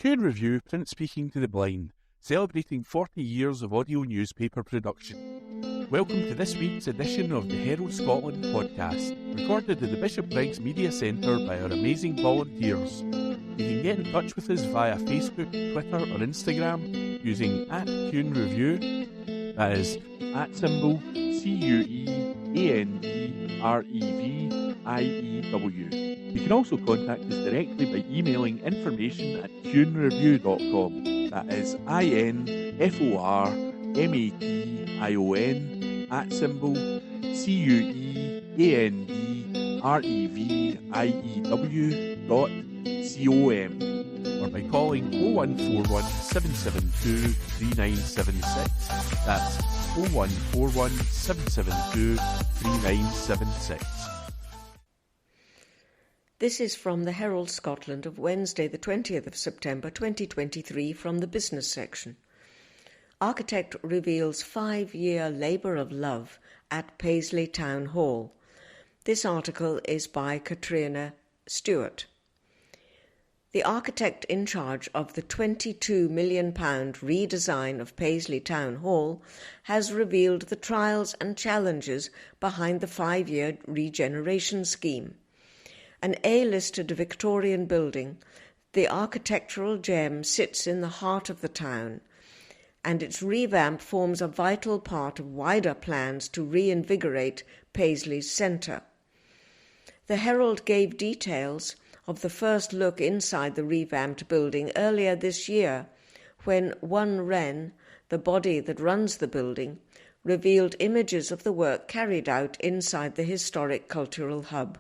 Cant Review, print speaking to the blind, celebrating 40 years of audio newspaper production. Welcome to this week's edition of the Herald Scotland podcast, recorded at the Bishop Briggs Media Centre by our amazing volunteers. You can get in touch with us via Facebook, Twitter or Instagram using @CuneReview, that is @CuneReview. You can also contact us directly by emailing information@cunereview.com, that is INFOR@CUNEREVIEW.com, or by calling 0141 772 3976, that's 0141 772 3976. This is from the Herald Scotland of Wednesday the 20th of September 2023 from the business section. Architect reveals 5-year labour of love at PAISLEY Town Hall. This article is by Katrina Stewart. The architect in charge of the £22 million redesign of PAISLEY Town Hall has revealed the trials and challenges behind the 5-year regeneration scheme. An A-listed Victorian building, the architectural gem sits in the heart of the town, and its revamp forms a vital part of wider plans to reinvigorate Paisley's centre. The Herald gave details of the first look inside the revamped building earlier this year, when One Wren, the body that runs the building, revealed images of the work carried out inside the historic cultural hub.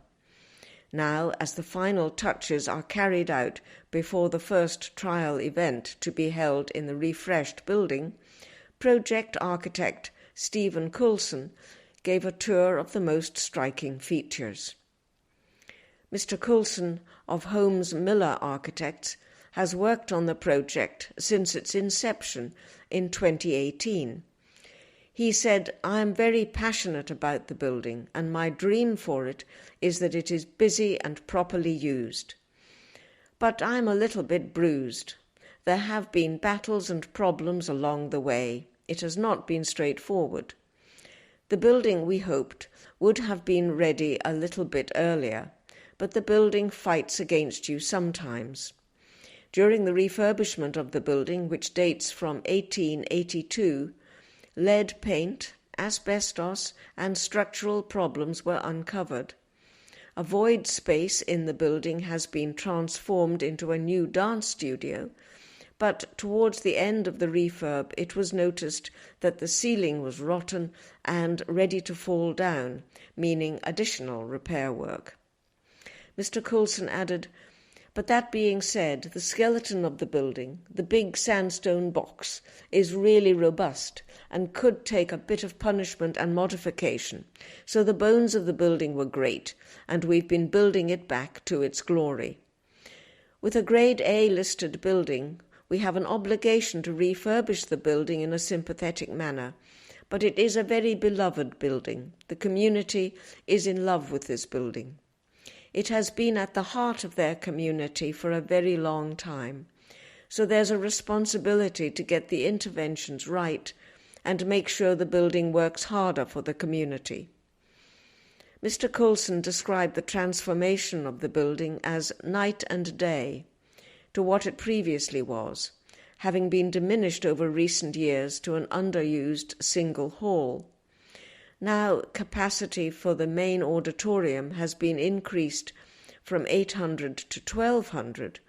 Now, as the final touches are carried out before the first trial event to be held in the refreshed building, project architect Stephen Coulson gave a tour of the most striking features. Mr. Coulson of Holmes Miller Architects has worked on the project since its inception in 2018. He said, "I am very passionate about the building, and my dream for it is that it is busy and properly used. But I am a little bit bruised. There have been battles and problems along the way. It has not been straightforward. The building, we hoped, would have been ready a little bit earlier, but the building fights against you sometimes. During the refurbishment of the building, which dates from 1882, lead paint, asbestos, and structural problems were uncovered. A void space in the building has been transformed into a new dance studio, but towards the end of the refurb it was noticed that the ceiling was rotten and ready to fall down, meaning additional repair work." Mr. Coulson added, "But that being said, the skeleton of the building, the big sandstone box, is really robust and could take a bit of punishment and modification, so the bones of the building were great, and we've been building it back to its glory. With a Grade A listed building, we have an obligation to refurbish the building in a sympathetic manner, but it is a very beloved building. The community is in love with this building. It has been at the heart of their community for a very long time, so there's a responsibility to get the interventions right and make sure the building works harder for the community." Mr. Coulson described the transformation of the building as night and day to what it previously was, having been diminished over recent years to an underused single hall. Now, capacity for the main auditorium has been increased from 800 to 1,200,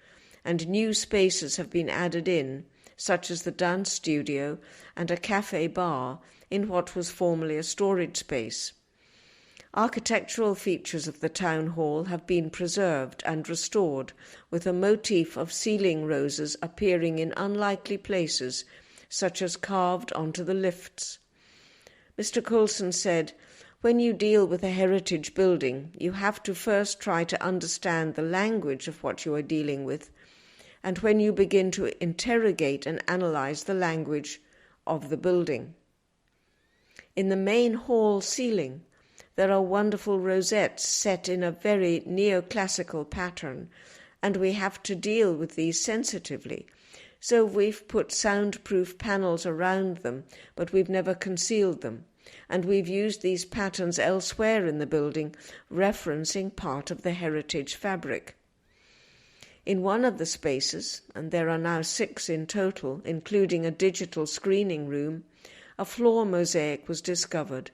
and new spaces have been added in, such as the dance studio and a cafe bar in what was formerly a storage space. Architectural features of the town hall have been preserved and restored, with a motif of ceiling roses appearing in unlikely places, such as carved onto the lifts. Mr. Coulson said, "When you deal with a heritage building, you have to first try to understand the language of what you are dealing with, and when you begin to interrogate and analyse the language of the building. In the main hall ceiling, there are wonderful rosettes set in a very neoclassical pattern, and we have to deal with these sensitively. So we've put soundproof panels around them, but we've never concealed them. And we've used these patterns elsewhere in the building, referencing part of the heritage fabric. In one of the spaces, and there are now 6 in total, including a digital screening room, a floor mosaic was discovered,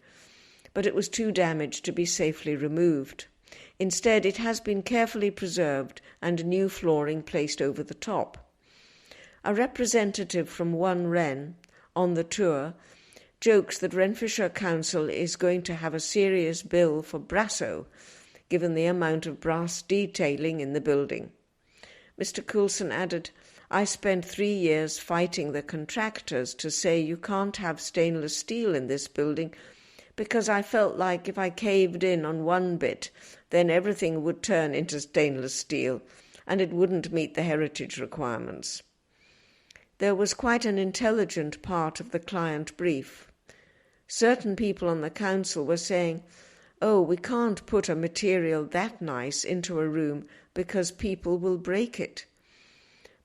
but it was too damaged to be safely removed. Instead, it has been carefully preserved and new flooring placed over the top. A representative from One Wren, on the tour, jokes that Renfrewshire Council is going to have a serious bill for brasso, given the amount of brass detailing in the building. Mr. Coulson added, "I spent 3 years fighting the contractors to say you can't have stainless steel in this building because I felt like if I caved in on one bit, then everything would turn into stainless steel and it wouldn't meet the heritage requirements." There was quite an intelligent part of the client brief. Certain people on the council were saying, "Oh, we can't put a material that nice into a room because people will break it."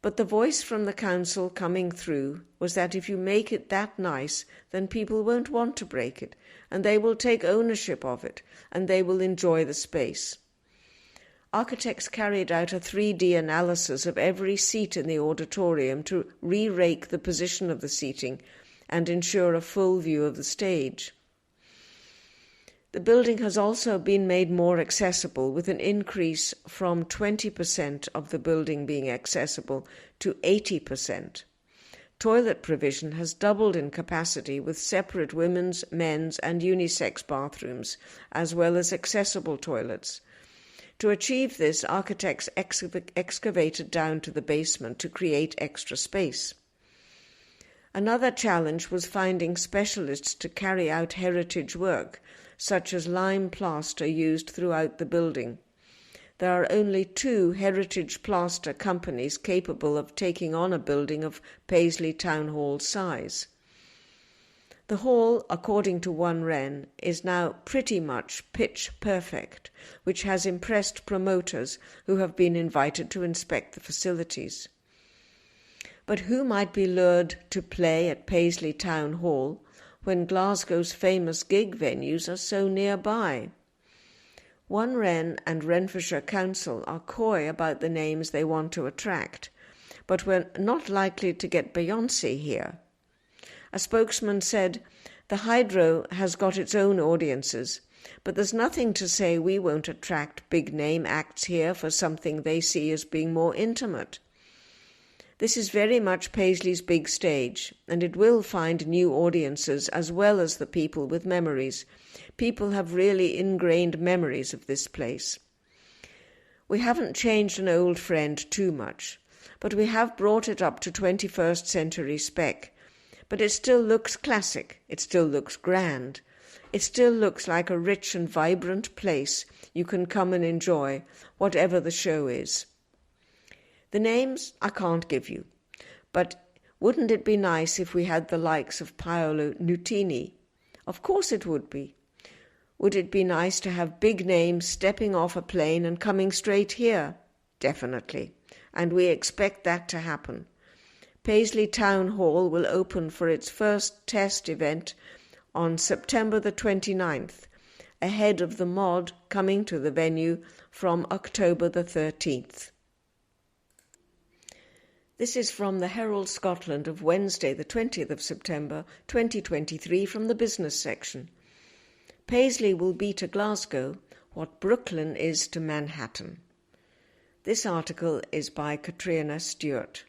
But the voice from the council coming through was that if you make it that nice, then people won't want to break it, and they will take ownership of it, and they will enjoy the space. Architects carried out a 3D analysis of every seat in the auditorium to re-rake the position of the seating and ensure a full view of the stage. The building has also been made more accessible, with an increase from 20% of the building being accessible to 80%. Toilet provision has doubled in capacity, with separate women's, men's and unisex bathrooms, as well as accessible toilets. To achieve this, architects excavated down to the basement to create extra space. Another challenge was finding specialists to carry out heritage work, such as lime plaster used throughout the building. There are only 2 heritage plaster companies capable of taking on a building of Paisley Town Hall size. The hall, according to One Wren, is now pretty much pitch perfect, which has impressed promoters who have been invited to inspect the facilities. But who might be lured to play at Paisley Town Hall when Glasgow's famous gig venues are so nearby? One Wren and Renfrewshire Council are coy about the names they want to attract, but we're not likely to get Beyoncé here. A spokesman said, "The Hydro has got its own audiences, but there's nothing to say we won't attract big-name acts here for something they see as being more intimate. This is very much Paisley's big stage, and it will find new audiences as well as the people with memories. People have really ingrained memories of this place. We haven't changed an old friend too much, but we have brought it up to 21st century spec. But it still looks classic, it still looks grand, it still looks like a rich and vibrant place you can come and enjoy, whatever the show is." The names I can't give you, but wouldn't it be nice if we had the likes of Paolo Nutini? Of course it would be. Would it be nice to have big names stepping off a plane and coming straight here? Definitely, and we expect that to happen. Paisley Town Hall will open for its first test event on September the 29th, ahead of the mod coming to the venue from October the 13th. This is from the Herald Scotland of Wednesday the 20th of September 2023 from the business section. Paisley will be to Glasgow what Brooklyn is to Manhattan. This article is by Katrina Stewart.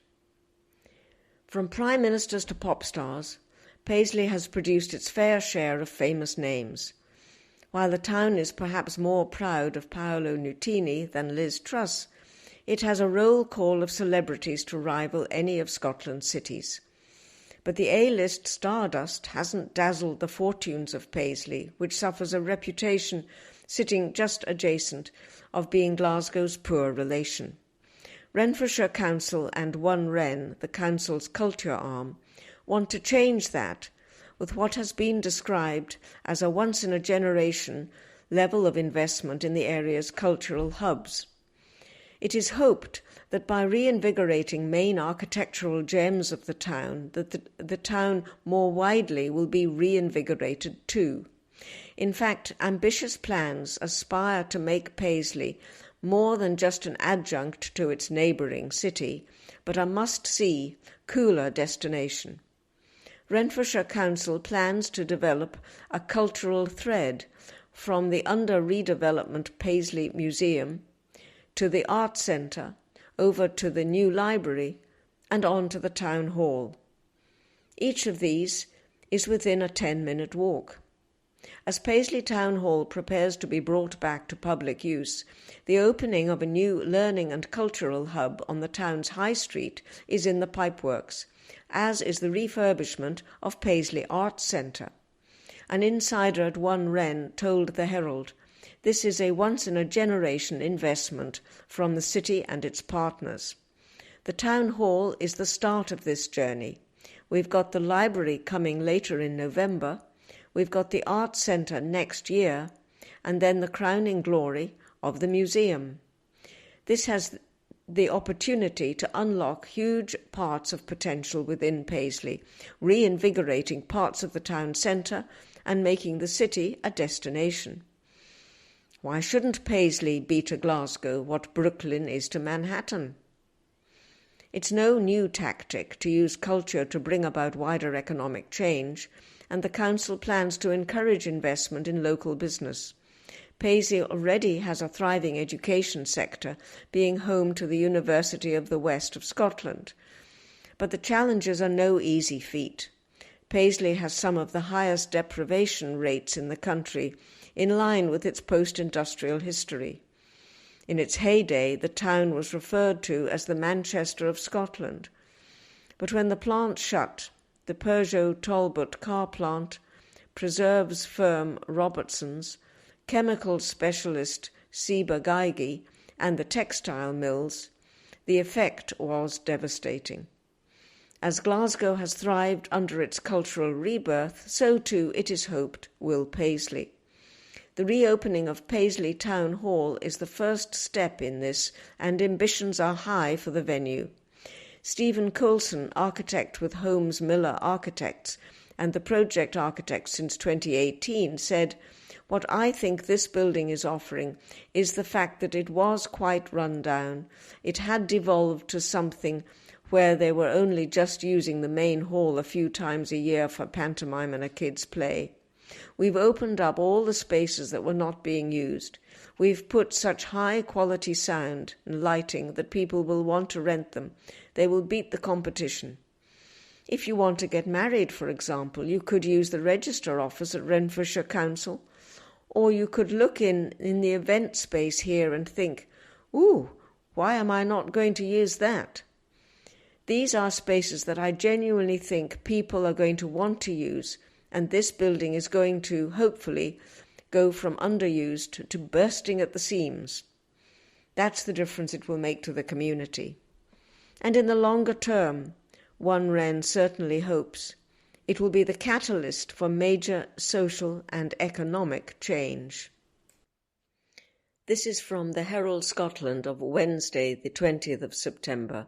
From Prime Ministers to pop stars, Paisley has produced its fair share of famous names. While the town is perhaps more proud of Paolo Nutini than Liz Truss, it has a roll call of celebrities to rival any of Scotland's cities. But the A-list stardust hasn't dazzled the fortunes of Paisley, which suffers a reputation, sitting just adjacent, of being Glasgow's poor relation. Renfrewshire Council and One Wren, the council's culture arm, want to change that with what has been described as a once-in-a-generation level of investment in the area's cultural hubs. It is hoped that by reinvigorating main architectural gems of the town, that the town more widely will be reinvigorated too. In fact, ambitious plans aspire to make Paisley more than just an adjunct to its neighbouring city, but a must-see, cooler destination. Renfrewshire Council plans to develop a cultural thread from the under-redevelopment Paisley Museum to the Art Centre, over to the new library, and on to the Town Hall. Each of these is within a 10-minute walk. As Paisley Town Hall prepares to be brought back to public use, the opening of a new learning and cultural hub on the town's high street is in the pipeworks, as is the refurbishment of Paisley Arts Centre. An insider at One Wren told the Herald, "This is a once-in-a-generation investment from the city and its partners. The Town Hall is the start of this journey. We've got the library coming later in November, we've got the Arts Centre next year, and then the crowning glory of the museum. This has the opportunity to unlock huge parts of potential within Paisley, reinvigorating parts of the town centre and making the city a destination. Why shouldn't Paisley be to Glasgow what Brooklyn is to Manhattan? It's no new tactic to use culture to bring about wider economic change, and the council plans to encourage investment in local business. Paisley already has a thriving education sector, being home to the University of the West of Scotland. But the challenges are no easy feat. Paisley has some of the highest deprivation rates in the country, in line with its post-industrial history. In its heyday, the town was referred to as the Manchester of Scotland. But when the plant shut, the Peugeot Talbot car plant, preserves firm Robertson's, chemical specialist Ciba-Geigy, and the textile mills, the effect was devastating. As Glasgow has thrived under its cultural rebirth, so too, it is hoped, will Paisley. The reopening of Paisley Town Hall is the first step in this, and ambitions are high for the venue. Stephen Coulson, architect with Holmes Miller Architects and the project architect since 2018, said, "What I think this building is offering is the fact that it was quite run down. It had devolved to something where they were only just using the main hall a few times a year for pantomime and a kid's play. We've opened up all the spaces that were not being used. We've put such high-quality sound and lighting that people will want to rent them. They will beat the competition. If you want to get married, for example, you could use the register office at Renfrewshire Council, or you could look in the event space here and think, ooh, why am I not going to use that? These are spaces that I genuinely think people are going to want to use, and this building is going to, hopefully, go from underused to bursting at the seams. That's the difference it will make to the community. And in the longer term, One Wren certainly hopes, it will be the catalyst for major social and economic change." This is from the Herald Scotland of Wednesday, the 20th of September,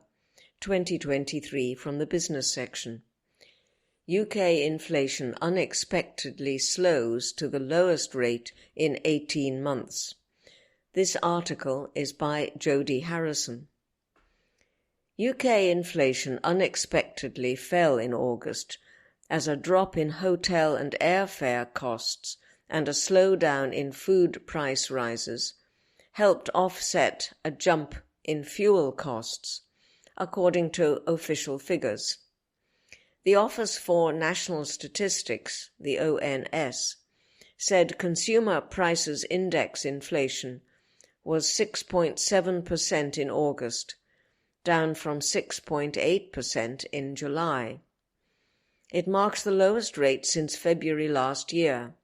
2023, from the business section. UK inflation unexpectedly slows to the lowest rate in 18 months. This article is by Jodie Harrison. UK inflation unexpectedly fell in August as a drop in hotel and airfare costs and a slowdown in food price rises helped offset a jump in fuel costs, according to official figures. The Office for National Statistics, the ONS, said consumer prices index inflation was 6.7% in August, down from 6.8% in July. It marks the lowest rate since February last year.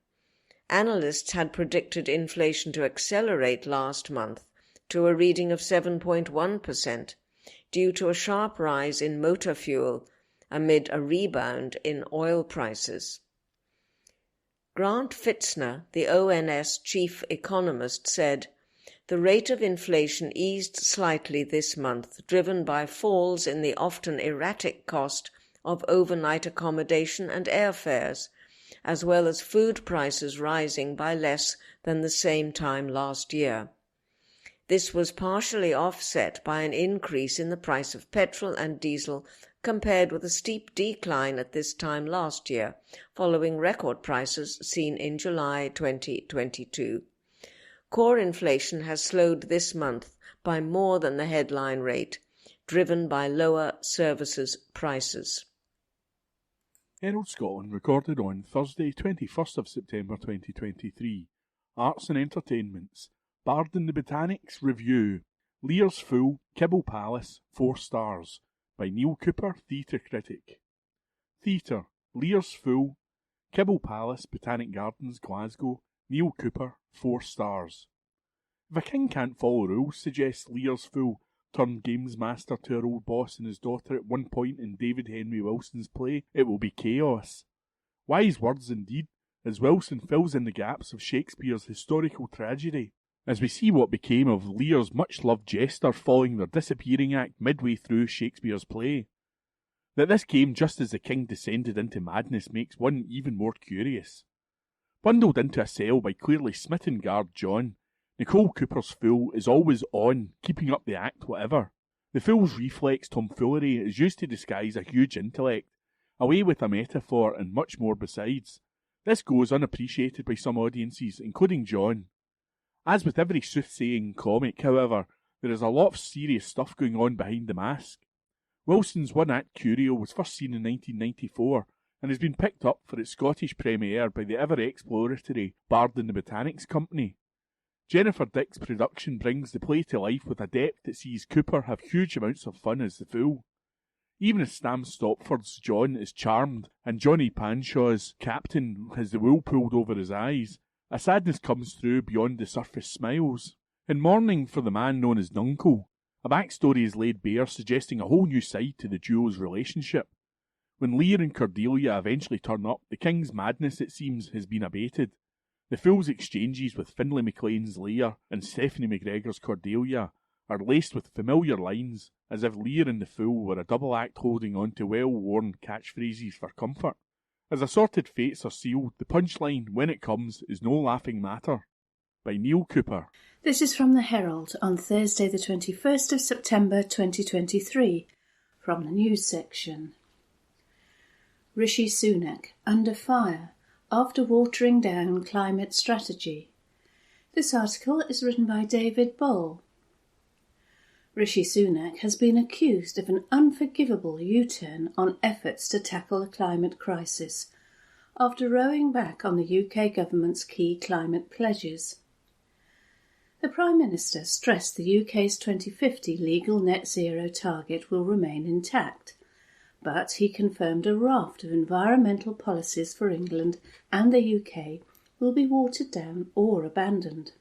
Analysts had predicted inflation to accelerate last month to a reading of 7.1% due to a sharp rise in motor fuel amid a rebound in oil prices. Grant Fitzner, the ONS chief economist, said, The rate of inflation eased slightly this month, driven by falls in the often erratic cost of overnight accommodation and airfares, as well as food prices rising by less than the same time last year. This was partially offset by an increase in the price of petrol and diesel compared with a steep decline at this time last year, following record prices seen in July 2022. Core inflation has slowed this month by more than the headline rate, driven by lower services prices. Herald Scotland recorded on Thursday 21st of September 2023. Arts and Entertainments. Bard in the Botanics Review. Lear's Fool, Kibble Palace, 4 stars. By Neil Cooper, theatre critic. Theatre. Lear's Fool, Kibble Palace, Botanic Gardens, Glasgow. Neil Cooper, 4 stars. If a king can't follow rules, suggests Lear's Fool, turned games master to her old boss and his daughter at one point in David Henry Wilson's play, it will be chaos. Wise words indeed, as Wilson fills in the gaps of Shakespeare's historical tragedy, as we see what became of Lear's much-loved jester following their disappearing act midway through Shakespeare's play. That this came just as the king descended into madness makes one even more curious. Bundled into a cell by clearly smitten guard John, Nicole Cooper's fool is always on, keeping up the act whatever. The fool's reflex tomfoolery is used to disguise a huge intellect, away with a metaphor and much more besides. This goes unappreciated by some audiences, including John. As with every soothsaying comic, however, there is a lot of serious stuff going on behind the mask. Wilson's one-act curio was first seen in 1994 and has been picked up for its Scottish premiere by the ever-exploratory Bard in the Botanics Company. Jennifer Dick's production brings the play to life with a depth that sees Cooper have huge amounts of fun as the fool. Even as Stam Stopford's John is charmed and Johnny Panshaw's captain has the wool pulled over his eyes, a sadness comes through beyond the surface smiles. In Mourning for the Man known as Nuncle, a backstory is laid bare suggesting a whole new side to the duo's relationship. When Lear and Cordelia eventually turn up, the king's madness, it seems, has been abated. The fool's exchanges with Finlay MacLean's Lear and Stephanie McGregor's Cordelia are laced with familiar lines, as if Lear and the fool were a double act holding on to well-worn catchphrases for comfort. As assorted fates are sealed, the punchline, when it comes, is no laughing matter. By Neil Cooper. This is from the Herald on Thursday the 21st of September 2023, from the news section. Rishi Sunak under fire after watering down climate strategy. This article is written by David Boll. Rishi Sunak has been accused of an unforgivable U-turn on efforts to tackle the climate crisis after rowing back on the UK government's key climate pledges. The Prime Minister stressed the UK's 2050 legal net zero target will remain intact, but he confirmed a raft of environmental policies for England and the UK will be watered down or abandoned.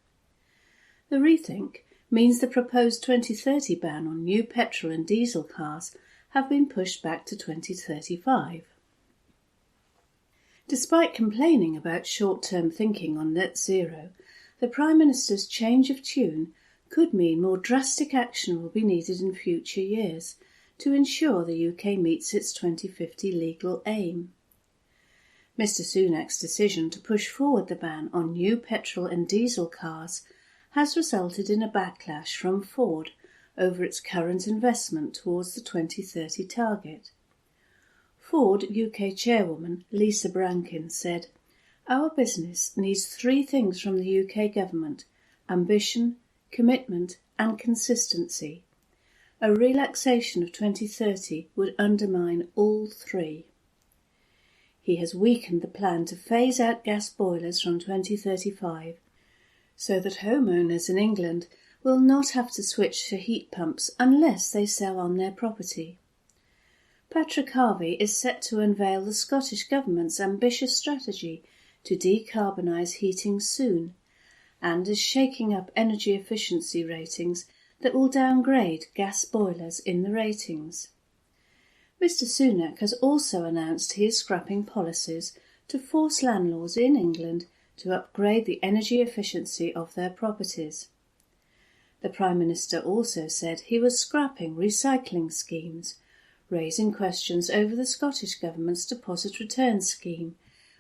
The rethink means the proposed 2030 ban on new petrol and diesel cars have been pushed back to 2035. Despite complaining about short-term thinking on net zero, the Prime Minister's change of tune could mean more drastic action will be needed in future years to ensure the UK meets its 2050 legal aim. Mr Sunak's decision to push forward the ban on new petrol and diesel cars has resulted in a backlash from Ford over its current investment towards the 2030 target. Ford UK chairwoman Lisa Brankin said, "Our business needs 3 things from the UK government: ambition, commitment and consistency. A relaxation of 2030 would undermine all 3. He has weakened the plan to phase out gas boilers from 2035 so that homeowners in England will not have to switch to heat pumps unless they sell on their property. Patrick Harvey is set to unveil the Scottish Government's ambitious strategy to decarbonise heating soon, and is shaking up energy efficiency ratings that will downgrade gas boilers in the ratings. Mr Sunak has also announced he is scrapping policies to force landlords in England to upgrade the energy efficiency of their properties. The Prime Minister also said he was scrapping recycling schemes, raising questions over the Scottish Government's deposit return scheme,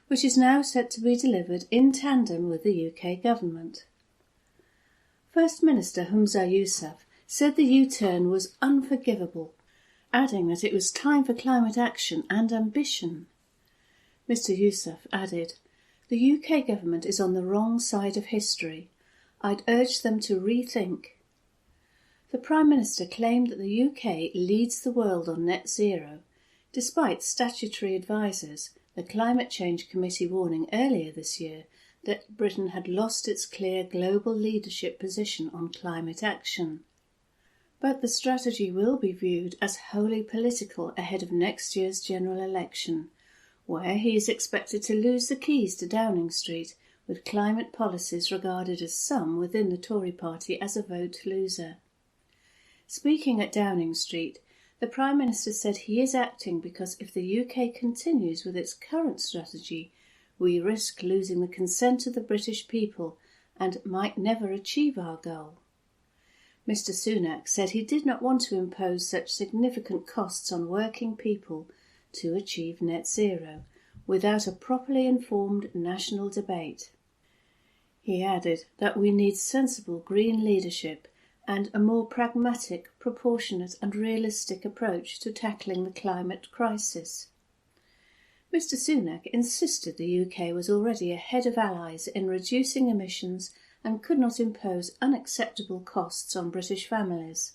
which is now set to be delivered in tandem with the UK Government. First Minister Humza Yousaf said the U-turn was unforgivable, adding that it was time for climate action and ambition. Mr Yousaf added, "The UK Government is on the wrong side of history. I'd urge them to rethink." The Prime Minister claimed that the UK leads the world on net zero, despite statutory advisers, the Climate Change Committee warning earlier this year that Britain had lost its clear global leadership position on climate action. But the strategy will be viewed as wholly political ahead of next year's general election, where he is expected to lose the keys to Downing Street, with climate policies regarded as some within the Tory party as a vote loser. Speaking at Downing Street, the Prime Minister said he is acting because if the UK continues with its current strategy, we risk losing the consent of the British people and might never achieve our goal. Mr Sunak said he did not want to impose such significant costs on working people to achieve net zero without a properly informed national debate. He added that we need sensible green leadership and a more pragmatic, proportionate and realistic approach to tackling the climate crisis. Mr Sunak insisted the UK was already ahead of allies in reducing emissions and could not impose unacceptable costs on British families.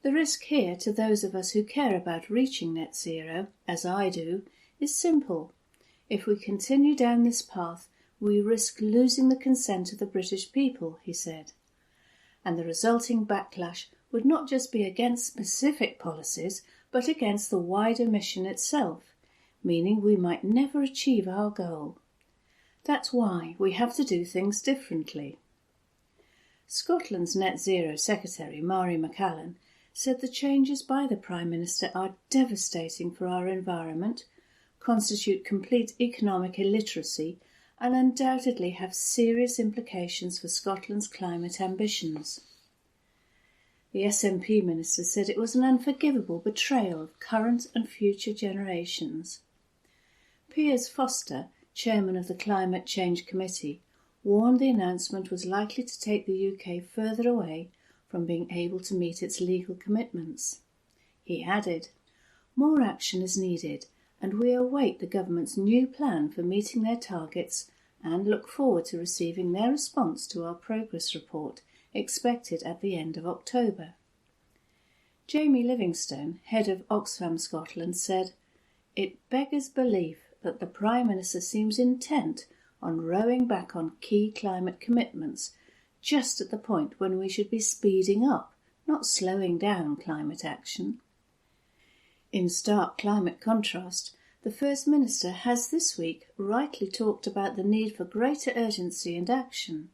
The risk here to those of us who care about reaching net zero, as I do, is simple. If we continue down this path, we risk losing the consent of the British people, he said. And the resulting backlash would not just be against specific policies, but against the wider mission itself, meaning we might never achieve our goal. That's why we have to do things differently. Scotland's Net Zero Secretary, Mari McCallan, said the changes by the Prime Minister are devastating for our environment, constitute complete economic illiteracy, and undoubtedly have serious implications for Scotland's climate ambitions. The SNP minister said it was an unforgivable betrayal of current and future generations. Piers Foster, chairman of the Climate Change Committee, warned the announcement was likely to take the UK further away from being able to meet its legal commitments. He added, "More action is needed, and we await the government's new plan for meeting their targets and look forward to receiving their response to our progress report, expected at the end of October." Jamie Livingstone, head of Oxfam Scotland, said, "It beggars belief that the Prime Minister seems intent on rowing back on key climate commitments, just at the point when we should be speeding up, not slowing down climate action." In stark climate contrast, the First Minister has this week rightly talked about the need for greater urgency and action.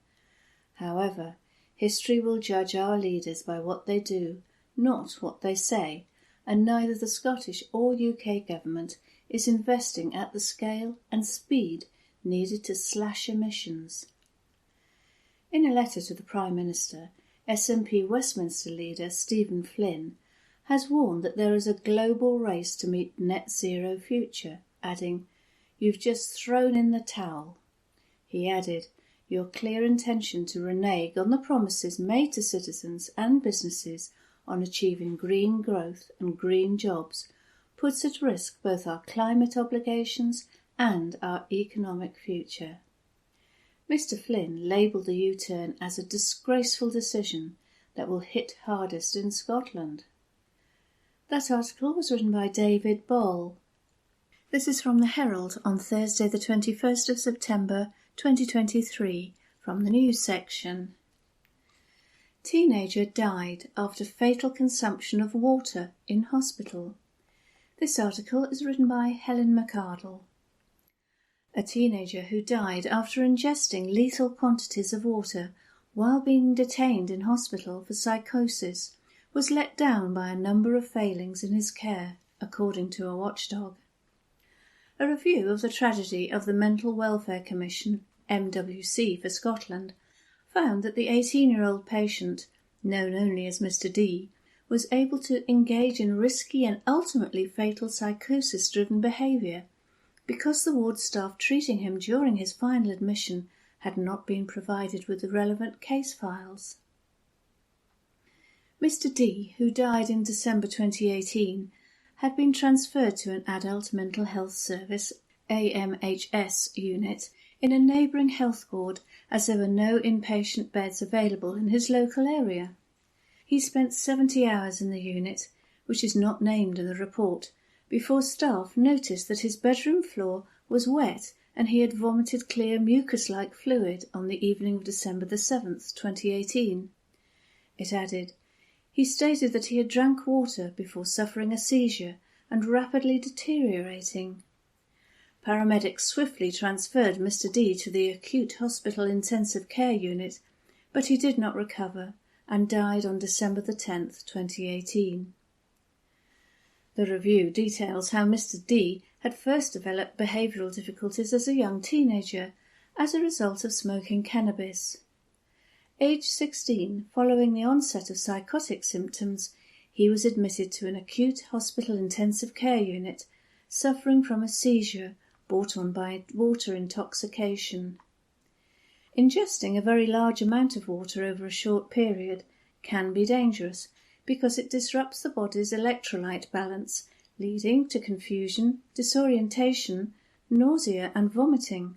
However, history will judge our leaders by what they do, not what they say, and neither the Scottish or UK government is investing at the scale and speed needed to slash emissions. In a letter to the Prime Minister, SNP Westminster leader Stephen Flynn has warned that there is a global race to meet net zero future, adding, "You've just thrown in the towel." He added, "Your clear intention to renege on the promises made to citizens and businesses on achieving green growth and green jobs puts at risk both our climate obligations and our economic future." Mr Flynn labelled the U-turn as a disgraceful decision that will hit hardest in Scotland. That article was written by David Ball. This is from the Herald on Thursday the 21st of September 2023 from the news section. Teenager died after fatal consumption of water in hospital. This article is written by Helen McArdle. A teenager who died after ingesting lethal quantities of water while being detained in hospital for psychosis was let down by a number of failings in his care, according to a watchdog. A review of the tragedy of the Mental Welfare Commission, MWC for Scotland, found that the 18-year-old patient, known only as Mr. D, was able to engage in risky and ultimately fatal psychosis-driven behaviour because the ward staff treating him during his final admission had not been provided with the relevant case files. Mr. D, who died in December 2018, had been transferred to an adult mental health service AMHS unit in a neighbouring health board as there were no inpatient beds available in his local area. He spent 70 hours in the unit, which is not named in the report, before staff noticed that his bedroom floor was wet and he had vomited clear mucus-like fluid on the evening of December the 7th, 2018. It added, he stated that he had drank water before suffering a seizure and rapidly deteriorating. Paramedics swiftly transferred Mr. D to the acute hospital intensive care unit, but he did not recover and died on December the 10th, 2018. The review details how Mr. D had first developed behavioural difficulties as a young teenager as a result of smoking cannabis. Age 16, following the onset of psychotic symptoms, he was admitted to an acute hospital intensive care unit, suffering from a seizure brought on by water intoxication. Ingesting a very large amount of water over a short period can be dangerous because it disrupts the body's electrolyte balance, leading to confusion, disorientation, nausea and vomiting.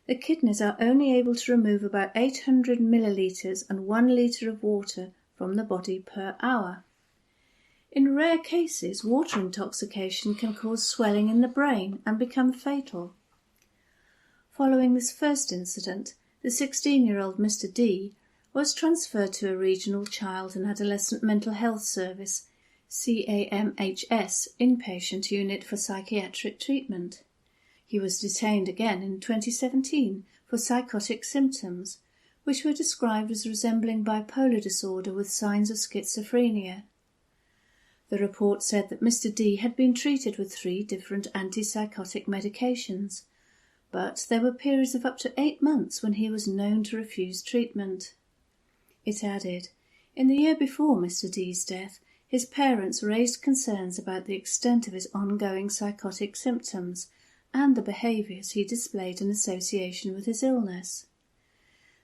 The kidneys are only able to remove about 800 millilitres and 1 litre of water from the body per hour. In rare cases, water intoxication can cause swelling in the brain and become fatal. Following this first incident, the 16-year-old Mr. D was transferred to a regional child and adolescent mental health service, CAMHS, inpatient unit for psychiatric treatment. He was detained again in 2017 for psychotic symptoms, which were described as resembling bipolar disorder with signs of schizophrenia. The report said that Mr. D had been treated with 3 different antipsychotic medications, but there were periods of up to 8 months when he was known to refuse treatment. It added, in the year before Mr. D's death, his parents raised concerns about the extent of his ongoing psychotic symptoms and the behaviours he displayed in association with his illness.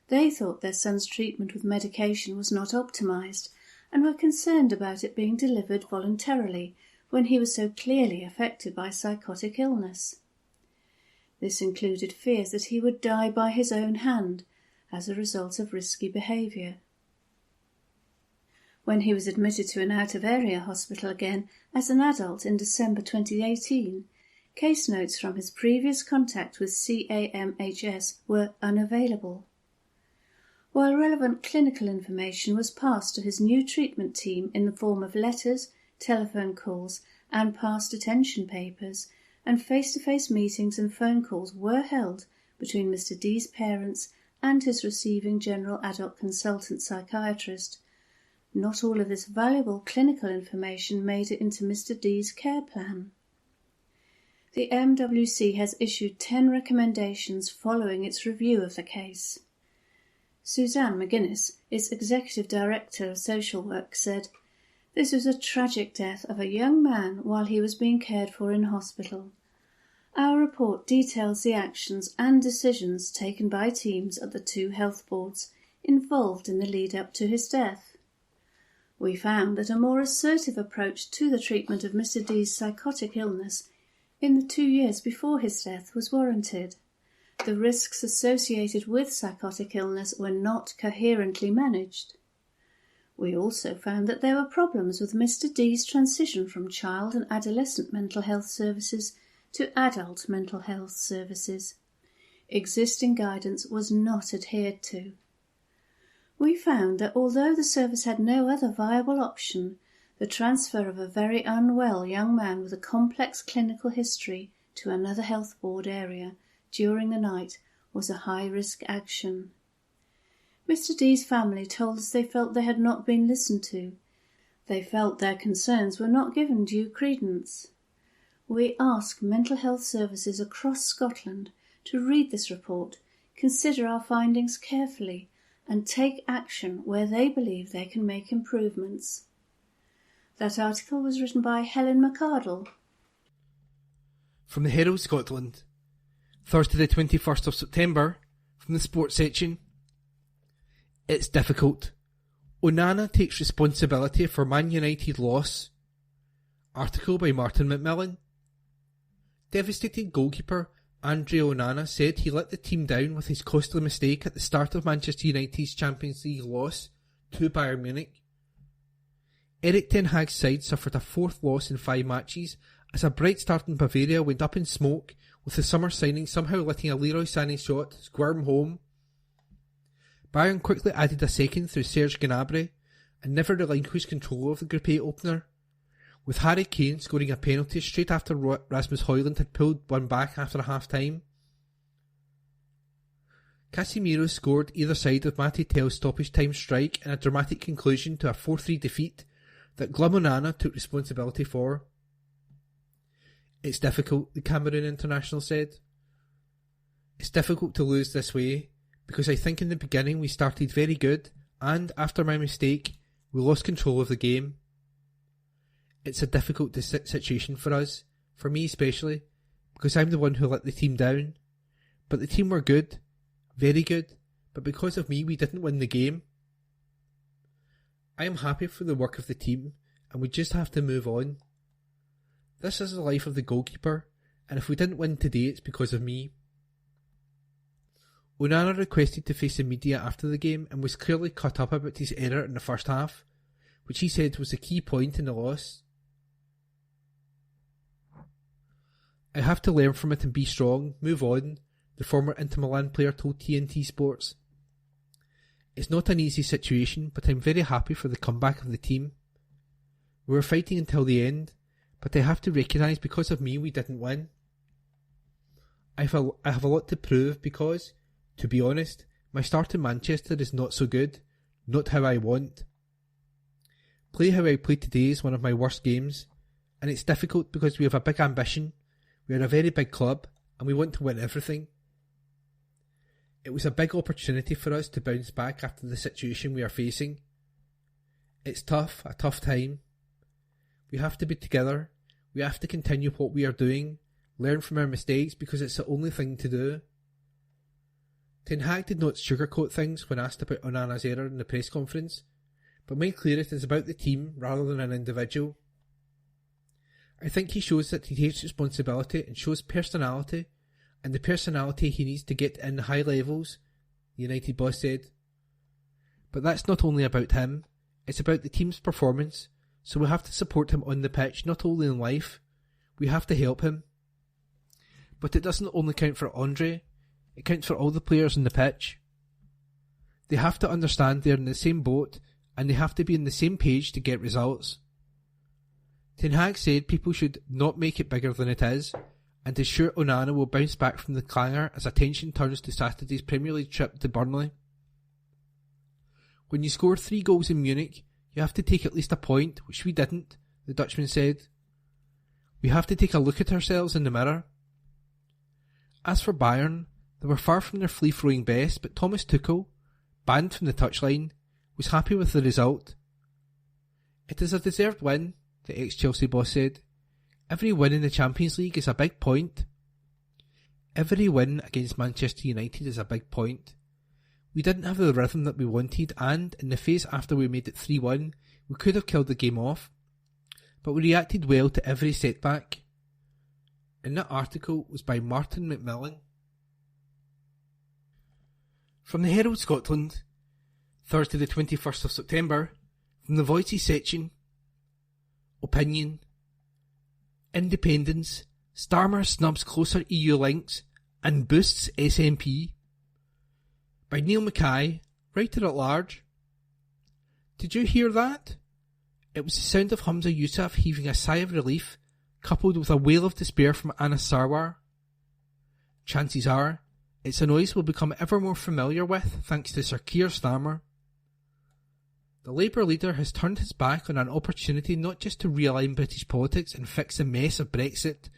They thought their son's treatment with medication was not optimised and were concerned about it being delivered voluntarily when he was so clearly affected by psychotic illness. This included fears that he would die by his own hand as a result of risky behaviour. When he was admitted to an out-of-area hospital again as an adult in December 2018, case notes from his previous contact with CAMHS were unavailable. While relevant clinical information was passed to his new treatment team in the form of letters, telephone calls and past attention papers, and face-to-face meetings and phone calls were held between Mr. D's parents and his receiving general adult consultant psychiatrist, not all of this valuable clinical information made it into Mr. D's care plan. The MWC has issued 10 recommendations following its review of the case. Suzanne McGuinness, its Executive Director of Social Work, said, "This was a tragic death of a young man while he was being cared for in hospital. Our report details the actions and decisions taken by teams at the 2 health boards involved in the lead-up to his death. We found that a more assertive approach to the treatment of Mr. D's psychotic illness in the 2 years before his death was warranted. The risks associated with psychotic illness were not coherently managed. We also found that there were problems with Mr. D's transition from child and adolescent mental health services to adult mental health services. Existing guidance was not adhered to. We found that although the service had no other viable option, the transfer of a very unwell young man with a complex clinical history to another health board area during the night was a high-risk action. Mr. D's family told us they felt they had not been listened to. They felt their concerns were not given due credence. We ask mental health services across Scotland to read this report, consider our findings carefully, and take action where they believe they can make improvements. That article was written by Helen McArdle. From the Herald Scotland, Thursday the 21st of September, from the sports section. It's difficult. Onana takes responsibility for Man United loss. Article by Martin McMillan. Devastated goalkeeper Andre Onana said he let the team down with his costly mistake at the start of Manchester United's Champions League loss to Bayern Munich. Erik ten Hag's side suffered a fourth loss in 5 matches as a bright start in Bavaria went up in smoke, with the summer signing somehow letting a Leroy Sané shot squirm home. Bayern quickly added a second through Serge Gnabry and never relinquished control of the Group A opener, with Harry Kane scoring a penalty straight after Rasmus Højlund had pulled one back after half-time. Casemiro scored either side of Matty Tell's stoppage-time strike in a dramatic conclusion to a 4-3 defeat that Glum Onana took responsibility for. It's difficult, the Cameroon international said. It's difficult to lose this way, because I think in the beginning we started very good, and after my mistake, we lost control of the game. It's a difficult situation for us, for me especially, because I'm the one who let the team down. But the team were good, very good, but because of me we didn't win the game. I am happy for the work of the team, and we just have to move on. This is the life of the goalkeeper, and if we didn't win today it's because of me. Onana requested to face the media after the game and was clearly cut up about his error in the first half, which he said was the key point in the loss. I have to learn from it and be strong, move on, the former Inter Milan player told TNT Sports. It's not an easy situation, but I'm very happy for the comeback of the team. We were fighting until the end, but I have to recognise because of me we didn't win. I have a lot to prove because, to be honest, my start in Manchester is not so good, not how I want. Play how I played today is one of my worst games, and it's difficult because we have a big ambition, we are a very big club, and we want to win everything. It was a big opportunity for us to bounce back after the situation we are facing. It's tough, a tough time. We have to be together, we have to continue what we are doing, learn from our mistakes because it's the only thing to do. Ten Hag did not sugarcoat things when asked about Onana's error in the press conference, but made clear it is about the team rather than an individual. I think he shows that he takes responsibility and shows personality, and the personality he needs to get in high levels, the United boss said. But that's not only about him, it's about the team's performance, so we have to support him on the pitch, not only in life. We have to help him. But it doesn't only count for Andre, it counts for all the players on the pitch. They have to understand they're in the same boat, and they have to be on the same page to get results. Ten Hag said people should not make it bigger than it is, and is sure Onana will bounce back from the clangor as attention turns to Saturday's Premier League trip to Burnley. When you score 3 goals in Munich, you have to take at least a point, which we didn't, the Dutchman said. We have to take a look at ourselves in the mirror. As for Bayern, they were far from their free-flowing best, but Thomas Tuchel, banned from the touchline, was happy with the result. It is a deserved win, the ex-Chelsea boss said. Every win in the Champions League is a big point. Every win against Manchester United is a big point. We didn't have the rhythm that we wanted, and in the phase after we made it 3-1, we could have killed the game off. But we reacted well to every setback. And that article was by Martin McMillan. From the Herald Scotland, Thursday the 21st of September, from the Voices section. Opinion. Independence. Starmer snubs closer EU links and boosts SNP. By Neil Mackay, writer at large. Did you hear that? It was the sound of Hamza Yousaf heaving a sigh of relief, coupled with a wail of despair from Anas Sarwar. Chances are, it's a noise we'll become ever more familiar with thanks to Sir Keir Starmer. The Labour leader has turned his back on an opportunity not just to realign British politics and fix the mess of Brexit,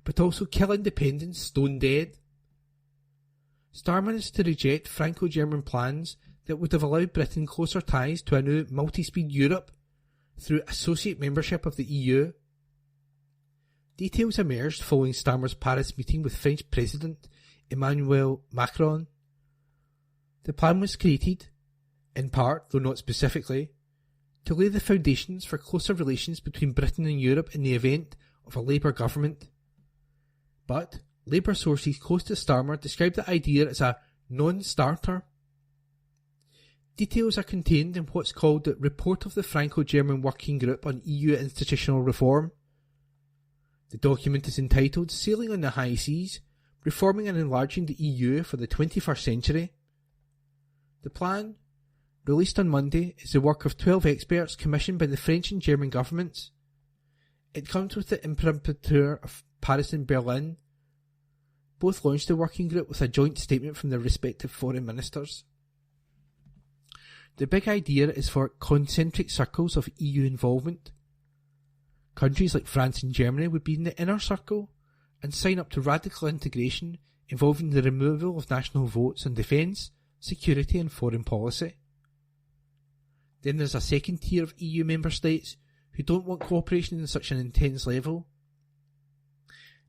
but also kill independence stone dead. Starmer is to reject Franco-German plans that would have allowed Britain closer ties to a new multi-speed Europe through associate membership of the EU. Details emerged following Starmer's Paris meeting with French President Emmanuel Macron. The plan was created, in part, though not specifically, to lay the foundations for closer relations between Britain and Europe in the event of a Labour government. But Labour sources close to Starmer described the idea as a non-starter. Details are contained in what's called the Report of the Franco-German Working Group on EU Institutional Reform. The document is entitled Sailing on the High Seas, Reforming and Enlarging the EU for the 21st Century. The plan, released on Monday, is the work of 12 experts commissioned by the French and German governments. It comes with the imprimatur of Paris and Berlin. Both launched the working group with a joint statement from their respective foreign ministers. The big idea is for concentric circles of EU involvement. Countries like France and Germany would be in the inner circle and sign up to radical integration involving the removal of national votes on defence, security and foreign policy. Then there's a second tier of EU member states who don't want cooperation in such an intense level.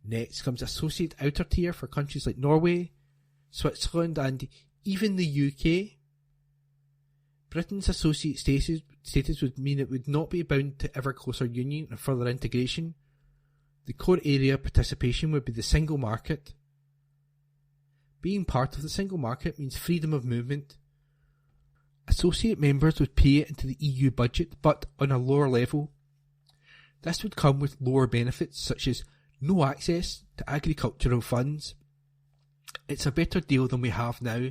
Next comes associate outer tier for countries like Norway, Switzerland and even the UK. Britain's associate status would mean it would not be bound to ever closer union and further integration. The core area of participation would be the single market. Being part of the single market means freedom of movement. Associate members would pay into the EU budget, but on a lower level. This would come with lower benefits such as no access to agricultural funds. It's a better deal than we have now,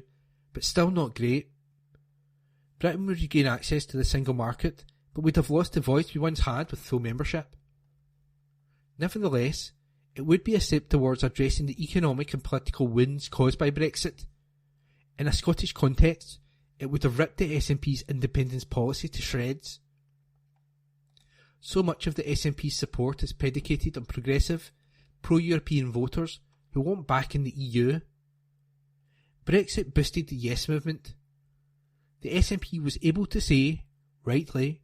but still not great. Britain would regain access to the single market, but would have lost the voice we once had with full membership. Nevertheless, it would be a step towards addressing the economic and political wounds caused by Brexit. In a Scottish context, it would have ripped the SNP's independence policy to shreds. So much of the SNP's support is predicated on progressive, pro-European voters who want back in the EU. Brexit boosted the Yes movement. The SNP was able to say, rightly,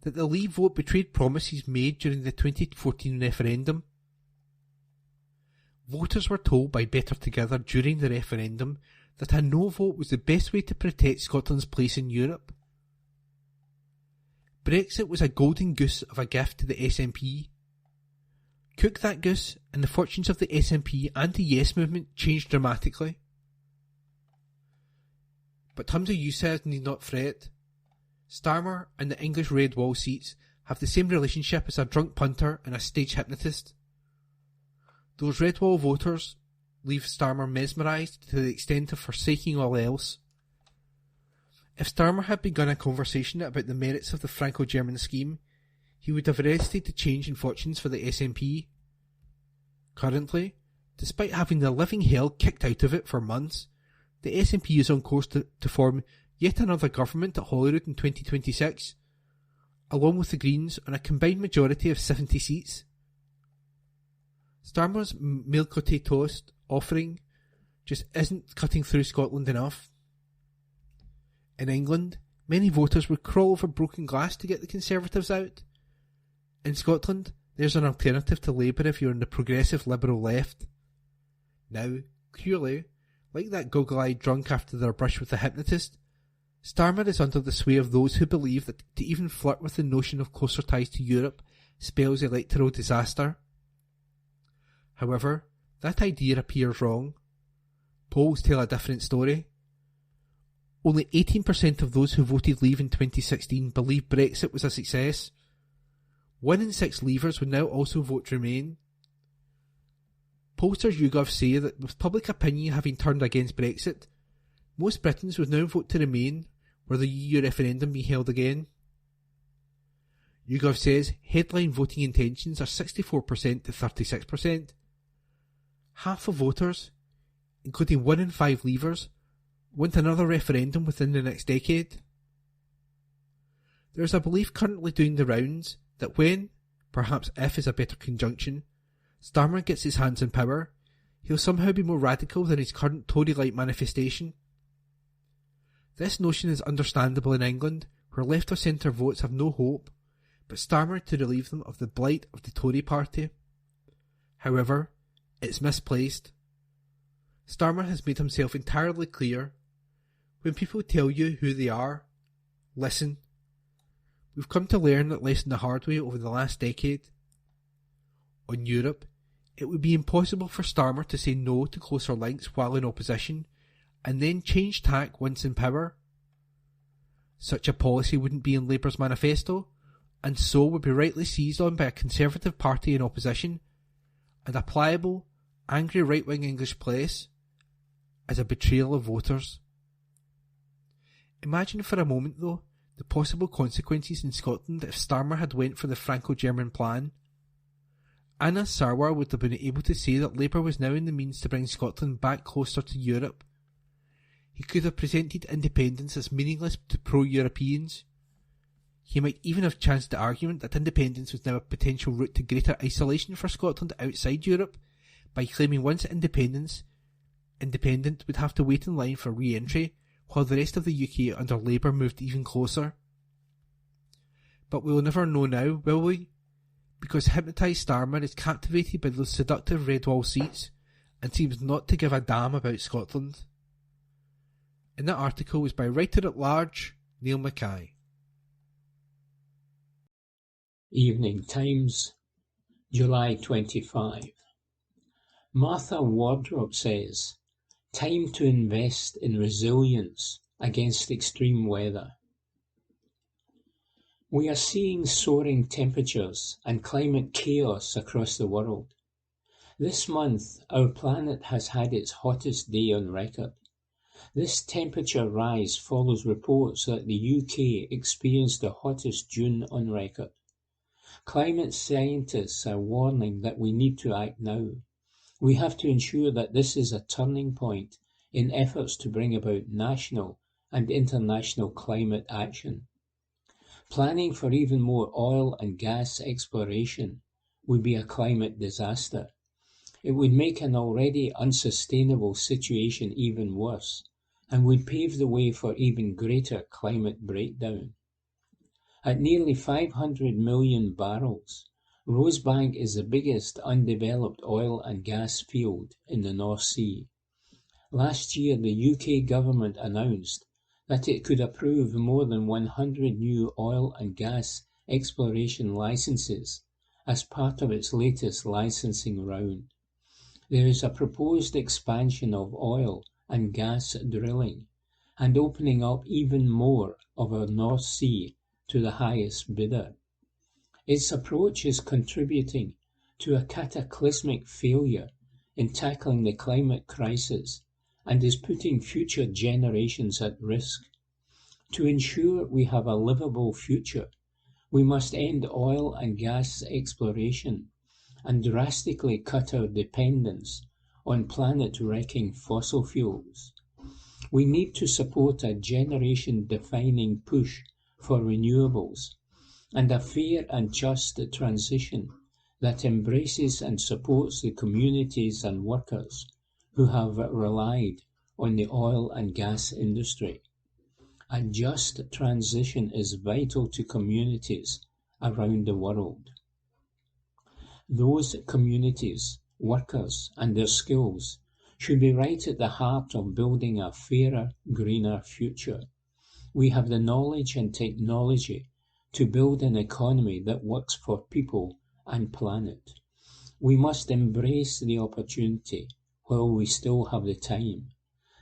that the Leave vote betrayed promises made during the 2014 referendum. Voters were told by Better Together during the referendum that a no vote was the best way to protect Scotland's place in Europe. Brexit was a golden goose of a gift to the SNP. Cook that goose and the fortunes of the SNP and the Yes movement changed dramatically. But Humza Yousaf need not fret. Starmer and the English Red Wall seats have the same relationship as a drunk punter and a stage hypnotist. Those Red Wall voters leave Starmer mesmerised to the extent of forsaking all else. If Starmer had begun a conversation about the merits of the Franco-German scheme, he would have arrested the change in fortunes for the SNP. Currently, despite having the living hell kicked out of it for months, the SNP is on course to form yet another government at Holyrood in 2026, along with the Greens on a combined majority of 70 seats. Starmer's Mail Côté Toast offering just isn't cutting through Scotland enough. In England, many voters would crawl over broken glass to get the Conservatives out. In Scotland, there's an alternative to Labour if you're on the progressive liberal left. Now, clearly, like that goggle-eyed drunk after their brush with the hypnotist, Starmer is under the sway of those who believe that to even flirt with the notion of closer ties to Europe spells electoral disaster. However, that idea appears wrong. Polls tell a different story. Only 18% of those who voted Leave in 2016 believe Brexit was a success. 1 in 6 Leavers would now also vote Remain. Pollsters YouGov say that with public opinion having turned against Brexit, most Britons would now vote to remain were the EU referendum be held again. YouGov says headline voting intentions are 64% to 36%. Half of voters, including 1 in 5 Leavers, want another referendum within the next decade. There is a belief currently doing the rounds that when, perhaps if is a better conjunction, Starmer gets his hands in power, he'll somehow be more radical than his current Tory-like manifestation. This notion is understandable in England, where left of centre votes have no hope, but Starmer to relieve them of the blight of the Tory party. However, it's misplaced. Starmer has made himself entirely clear. When people tell you who they are, listen. We've come to learn that lesson the hard way over the last decade. On Europe, it would be impossible for Starmer to say no to closer links while in opposition, and then change tack once in power. Such a policy wouldn't be in Labour's manifesto, and so would be rightly seized on by a Conservative party in opposition, and a pliable, angry right-wing English press as a betrayal of voters. Imagine for a moment, though, the possible consequences in Scotland if Starmer had went for the Franco-German plan. Anna Sarwar would have been able to say that Labour was now in the means to bring Scotland back closer to Europe. He could have presented independence as meaningless to pro-Europeans. He might even have chanced the argument that independence was now a potential route to greater isolation for Scotland outside Europe, by claiming once independent would have to wait in line for re-entry, while the rest of the UK under Labour moved even closer. But we'll never know now, will we? Because hypnotised Starmer is captivated by those seductive red wall seats, and seems not to give a damn about Scotland. And that article was by writer-at-large Neil Mackay. Evening Times, July 25. Martha Wardrop says, time to invest in resilience against extreme weather. We are seeing soaring temperatures and climate chaos across the world. This month, our planet has had its hottest day on record. This temperature rise follows reports that the UK experienced the hottest June on record. Climate scientists are warning that we need to act now. We have to ensure that this is a turning point in efforts to bring about national and international climate action. Planning for even more oil and gas exploration would be a climate disaster. It would make an already unsustainable situation even worse, and would pave the way for even greater climate breakdown. At nearly 500 million barrels, Rosebank is the biggest undeveloped oil and gas field in the North Sea. Last year, the UK government announced that it could approve more than 100 new oil and gas exploration licenses as part of its latest licensing round. There is a proposed expansion of oil and gas drilling and opening up even more of our North Sea to the highest bidder. Its approach is contributing to a cataclysmic failure in tackling the climate crisis and is putting future generations at risk. To ensure we have a livable future, we must end oil and gas exploration and drastically cut our dependence on planet-wrecking fossil fuels. We need to support a generation-defining push for renewables and a fair and just transition that embraces and supports the communities and workers who have relied on the oil and gas industry. A just transition is vital to communities around the world. Those communities, workers and their skills should be right at the heart of building a fairer, greener future. We have the knowledge and technology to build an economy that works for people and planet. We must embrace the opportunity while we still have the time.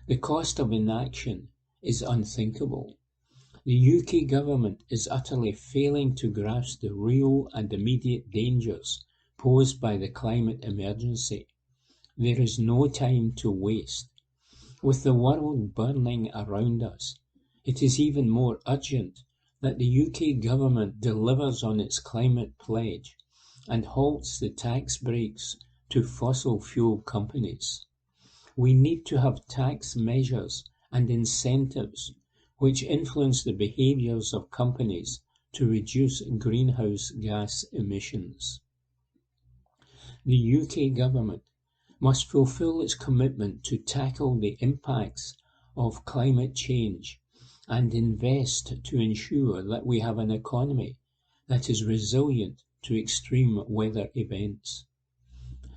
The cost of inaction is unthinkable. The UK government is utterly failing to grasp the real and immediate dangers posed by the climate emergency. There is no time to waste. With the world burning around us, it is even more urgent that the UK government delivers on its climate pledge and halts the tax breaks to fossil fuel companies. We need to have tax measures and incentives which influence the behaviours of companies to reduce greenhouse gas emissions. The UK government must fulfil its commitment to tackle the impacts of climate change and invest to ensure that we have an economy that is resilient to extreme weather events.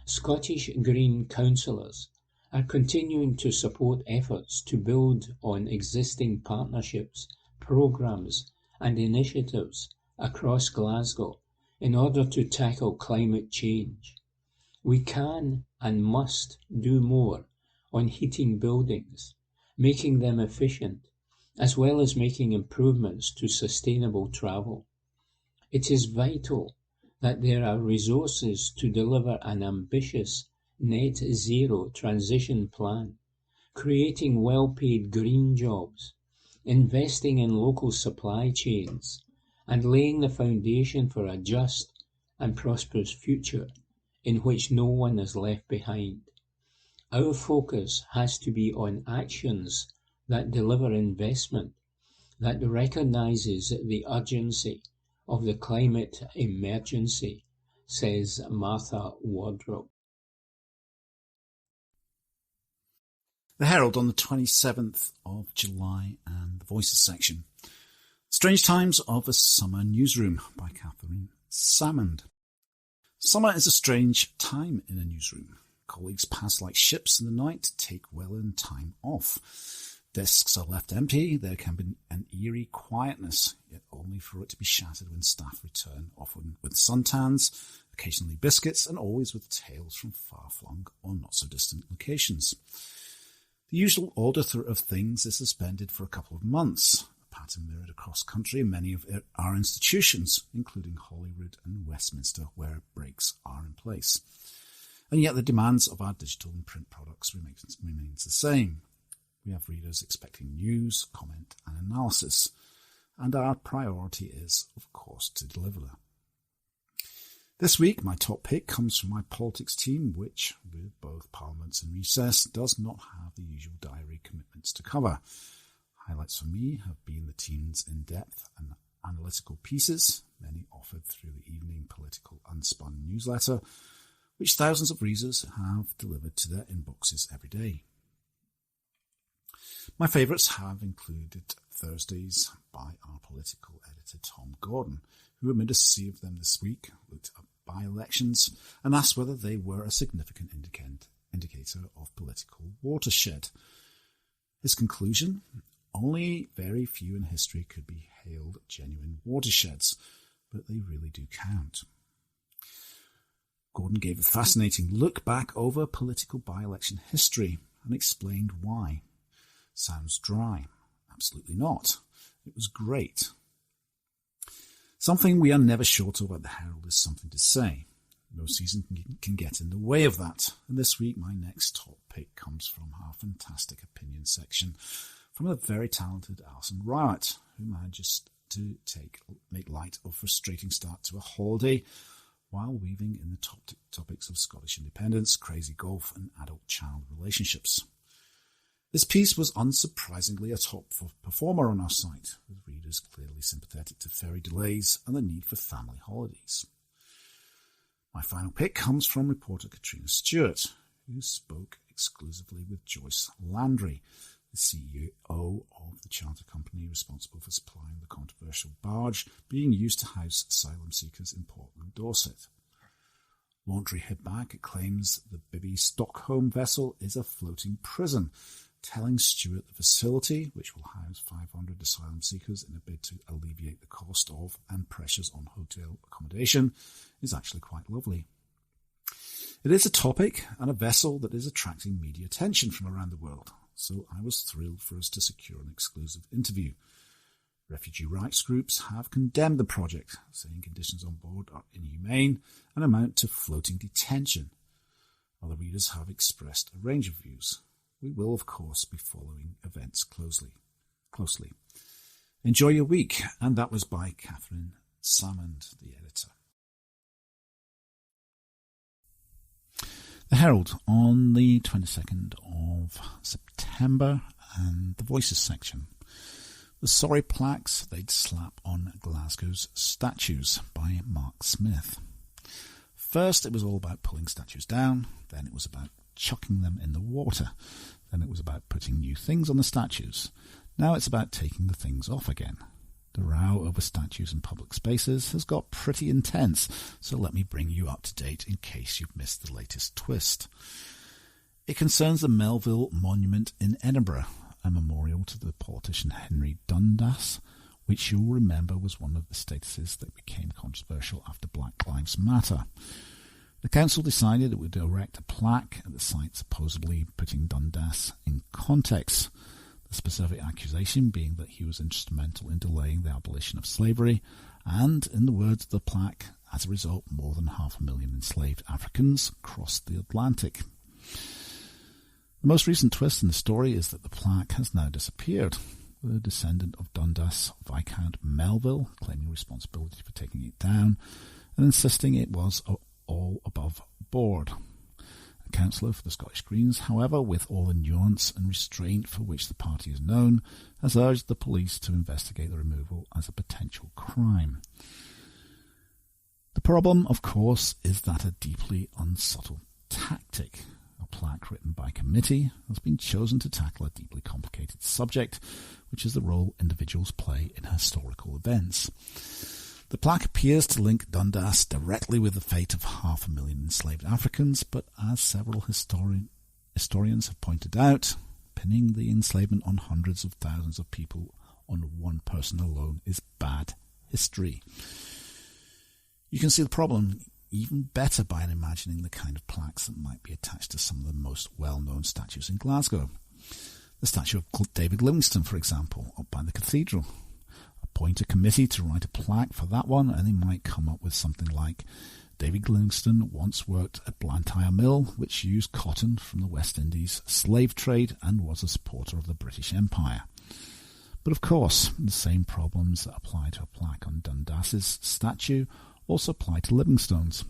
Scottish Green councillors are continuing to support efforts to build on existing partnerships, programmes and initiatives across Glasgow in order to tackle climate change. We can and must do more on heating buildings, making them efficient, as well as making improvements to sustainable travel. It is vital that there are resources to deliver an ambitious net zero transition plan, creating well-paid green jobs, investing in local supply chains, and laying the foundation for a just and prosperous future in which no one is left behind. Our focus has to be on actions that deliver investment, that recognises the urgency of the climate emergency, says Martha Wardrop. The Herald on the 27th of July and the Voices section. Strange Times of a Summer Newsroom by Catherine Salmond. Summer is a strange time in a newsroom. Colleagues pass like ships in the night, take well-earned time off. Desks are left empty, there can be an eerie quietness, yet only for it to be shattered when staff return, often with suntans, occasionally biscuits, and always with tales from far-flung or not-so-distant locations. The usual order of things is suspended for a couple of months, a pattern mirrored across country in many of our institutions, including Holyrood and Westminster, where breaks are in place. And yet the demands of our digital and print products remains the same. We have readers expecting news, comment and analysis, and our priority is, of course, to deliver. This week, my top pick comes from my politics team, which, with both parliaments in recess, does not have the usual diary commitments to cover. Highlights for me have been the team's in-depth and analytical pieces, many offered through the evening political unspun newsletter, which thousands of readers have delivered to their inboxes every day. My favourites have included Thursdays by our political editor Tom Gordon, who amid a sea of them this week looked up by-elections and asked whether they were a significant indicator of political watershed. His conclusion: only very few in history could be hailed genuine watersheds, but they really do count. Gordon gave a fascinating look back over political by-election history and explained why. Sounds dry. Absolutely not. It was great. Something we are never short of at the Herald is something to say. No season can get in the way of that. And this week, my next top pick comes from our fantastic opinion section from a very talented Alison Rowett, who manages to make light of a frustrating start to a holiday while weaving in the top topics of Scottish independence, crazy golf and adult-child relationships. This piece was unsurprisingly a top performer on our site, with readers clearly sympathetic to ferry delays and the need for family holidays. My final pick comes from reporter Katrina Stewart, who spoke exclusively with Joyce Landry, the CEO of the charter company responsible for supplying the controversial barge being used to house asylum seekers in Portland, Dorset. Laundry Headback claims the Bibby Stockholm vessel is a floating prison, telling Stewart the facility, which will house 500 asylum seekers in a bid to alleviate the cost of and pressures on hotel accommodation, is actually quite lovely. It is a topic and a vessel that is attracting media attention from around the world, so I was thrilled for us to secure an exclusive interview. Refugee rights groups have condemned the project, saying conditions on board are inhumane and amount to floating detention. Other readers have expressed a range of views. We will, of course, be following events closely. Enjoy your week, and that was by Catherine Salmond, the editor. The Herald on the 22nd of September, and the Voices section. The sorry plaques they'd slap on Glasgow's statues by Mark Smith. First, it was all about pulling statues down, then it was about chucking them in the water. Then it was about putting new things on the statues. Now it's about taking the things off again. The row over statues in public spaces has got pretty intense, so let me bring you up to date in case you've missed the latest twist. It concerns the Melville Monument in Edinburgh, a memorial to the politician Henry Dundas, which you'll remember was one of the statuses that became controversial after Black Lives Matter. The council decided it would erect a plaque at the site, supposedly putting Dundas in context. The specific accusation being that he was instrumental in delaying the abolition of slavery, and, in the words of the plaque, as a result, more than 500,000 enslaved Africans crossed the Atlantic. The most recent twist in the story is that the plaque has now disappeared, with a descendant of Dundas, Viscount Melville, claiming responsibility for taking it down and insisting it was all above board. A councillor for the Scottish Greens, however, with all the nuance and restraint for which the party is known, has urged the police to investigate the removal as a potential crime. The problem, of course, is that a deeply unsubtle tactic, a plaque written by committee, has been chosen to tackle a deeply complicated subject, which is the role individuals play in historical events. The plaque appears to link Dundas directly with the fate of 500,000 enslaved Africans, but as several historians have pointed out, pinning the enslavement on hundreds of thousands of people on one person alone is bad history. You can see the problem even better by imagining the kind of plaques that might be attached to some of the most well-known statues in Glasgow. The statue of David Livingstone, for example, up by the cathedral. Appoint a committee to write a plaque for that one, and they might come up with something like, David Livingstone once worked at Blantyre Mill, which used cotton from the West Indies slave trade and was a supporter of the British Empire. But of course, the same problems that apply to a plaque on Dundas's statue also apply to Livingstone's.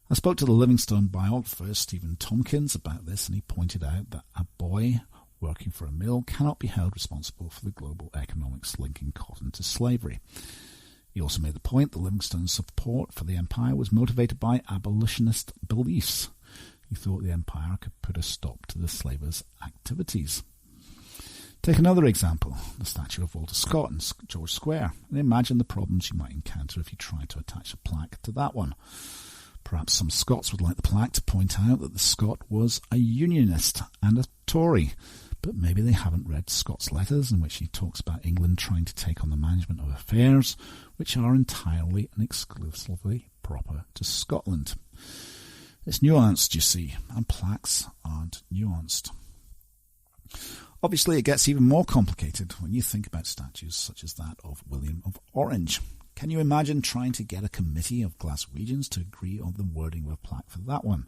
I spoke to the Livingstone biographer Stephen Tompkins about this, and he pointed out that a boy working for a mill cannot be held responsible for the global economics linking cotton to slavery. He also made the point that Livingstone's support for the empire was motivated by abolitionist beliefs. He thought the empire could put a stop to the slavers' activities. Take another example, the statue of Walter Scott in George Square, and imagine the problems you might encounter if you tried to attach a plaque to that one. Perhaps some Scots would like the plaque to point out that the Scot was a unionist and a Tory, but maybe they haven't read Scott's letters in which he talks about England trying to take on the management of affairs, which are entirely and exclusively proper to Scotland. It's nuanced, you see, and plaques aren't nuanced. Obviously, it gets even more complicated when you think about statues such as that of William of Orange. Can you imagine trying to get a committee of Glaswegians to agree on the wording of a plaque for that one?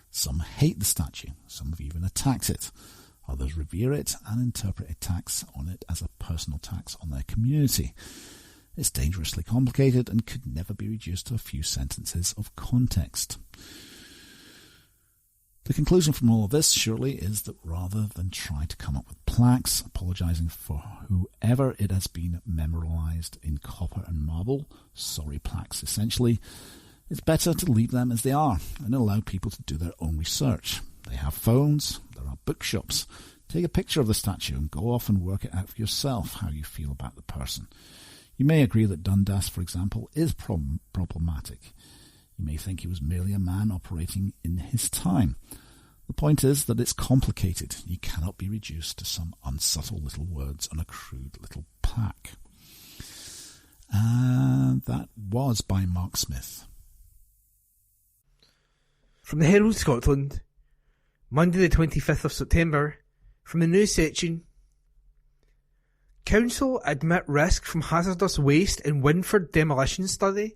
Some hate the statue, some have even attacked it. Others revere it and interpret attacks on it as a personal tax on their community. It's dangerously complicated and could never be reduced to a few sentences of context. The conclusion from all of this, surely, is that rather than try to come up with plaques apologising for whoever it has been memorialised in copper and marble, sorry plaques essentially, it's better to leave them as they are and allow people to do their own research. They have phones, there are bookshops. Take a picture of the statue and go off and work it out for yourself how you feel about the person. You may agree that Dundas, for example, is problematic. You may think he was merely a man operating in his time. The point is that it's complicated. You cannot be reduced to some unsubtle little words on a crude little plaque. And that was by Mark Smith. From the Herald Scotland, Monday the 25th of September, from the news section. Council admit risk from hazardous waste in Winford demolition study.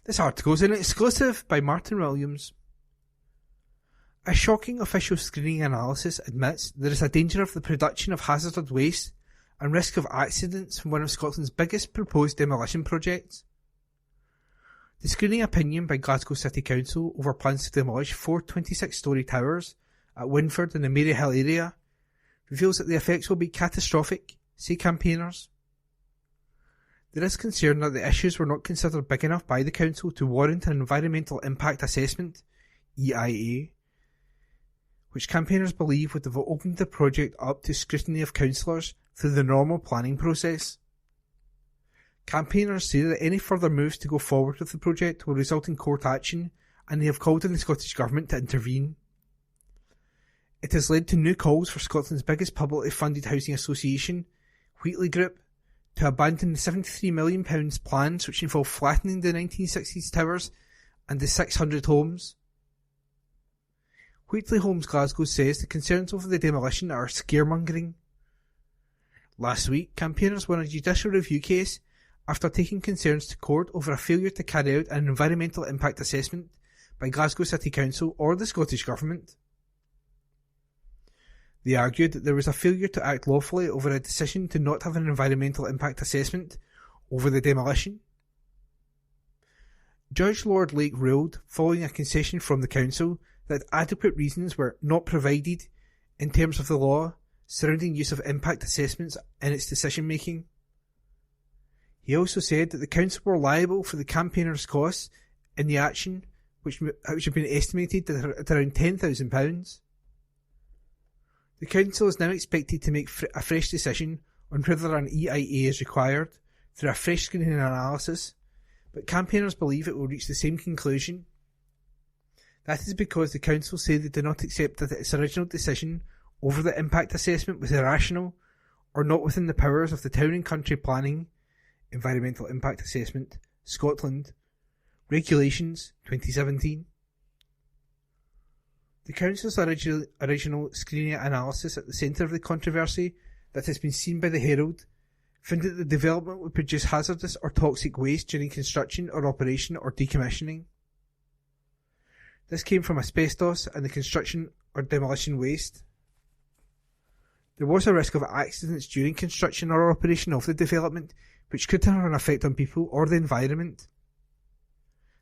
This article is an exclusive by Martin Williams. A shocking official screening analysis admits there is a danger of the production of hazardous waste and risk of accidents from one of Scotland's biggest proposed demolition projects. The screening opinion by Glasgow City Council over plans to demolish 4 26-storey towers at Winford in the Maryhill area reveals that the effects will be catastrophic, say campaigners. There is concern that the issues were not considered big enough by the council to warrant an environmental impact assessment, EIA, which campaigners believe would have opened the project up to scrutiny of councillors through the normal planning process. Campaigners say that any further moves to go forward with the project will result in court action, and they have called on the Scottish Government to intervene. It has led to new calls for Scotland's biggest publicly funded housing association, Wheatley Group, to abandon the £73 million plans which involve flattening the 1960s towers and the 600 homes. Wheatley Homes Glasgow says the concerns over the demolition are scaremongering. Last week, campaigners won a judicial review case after taking concerns to court over a failure to carry out an environmental impact assessment by Glasgow City Council or the Scottish Government. They argued that there was a failure to act lawfully over a decision to not have an environmental impact assessment over the demolition. Judge Lord Lake ruled, following a concession from the council, that adequate reasons were not provided in terms of the law surrounding use of impact assessments in its decision making. He also said that the council were liable for the campaigners' costs in the action, which had been estimated at around £10,000. The council is now expected to make a fresh decision on whether an EIA is required through a fresh screening analysis, but campaigners believe it will reach the same conclusion. That is because the council say they do not accept that its original decision over the impact assessment was irrational or not within the powers of the Town and Country Planning, Environmental Impact Assessment, Scotland, Regulations 2017. The council's original screening analysis at the centre of the controversy that has been seen by the Herald found that the development would produce hazardous or toxic waste during construction or operation or decommissioning. This came from asbestos and the construction or demolition waste. There was a risk of accidents during construction or operation of the development which could have an effect on people or the environment.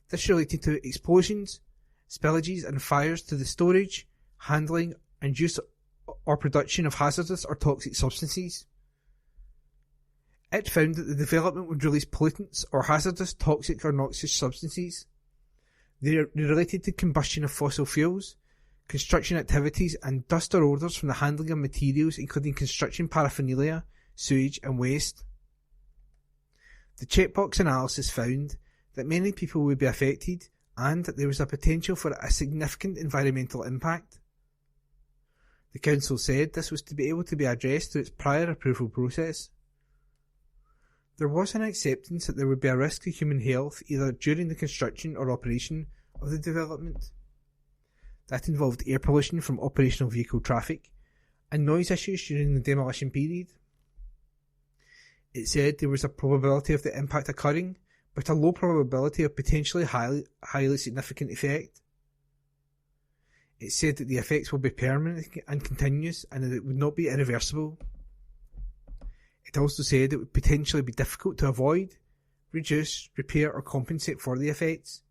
This related to explosions, spillages and fires to the storage, handling and use or production of hazardous or toxic substances. It found that the development would release pollutants or hazardous, toxic or noxious substances. They are related to combustion of fossil fuels, construction activities and dust or odours from the handling of materials including construction paraphernalia, sewage and waste. The checkbox analysis found that many people would be affected and that there was a potential for a significant environmental impact. The council said this was to be able to be addressed through its prior approval process. There was an acceptance that there would be a risk to human health either during the construction or operation of the development. That involved air pollution from operational vehicle traffic and noise issues during the demolition period. It said there was a probability of the impact occurring, but a low probability of potentially highly significant effect. It said that the effects will be permanent and continuous and that it would not be irreversible. It also said it would potentially be difficult to avoid, reduce, repair or compensate for the effects.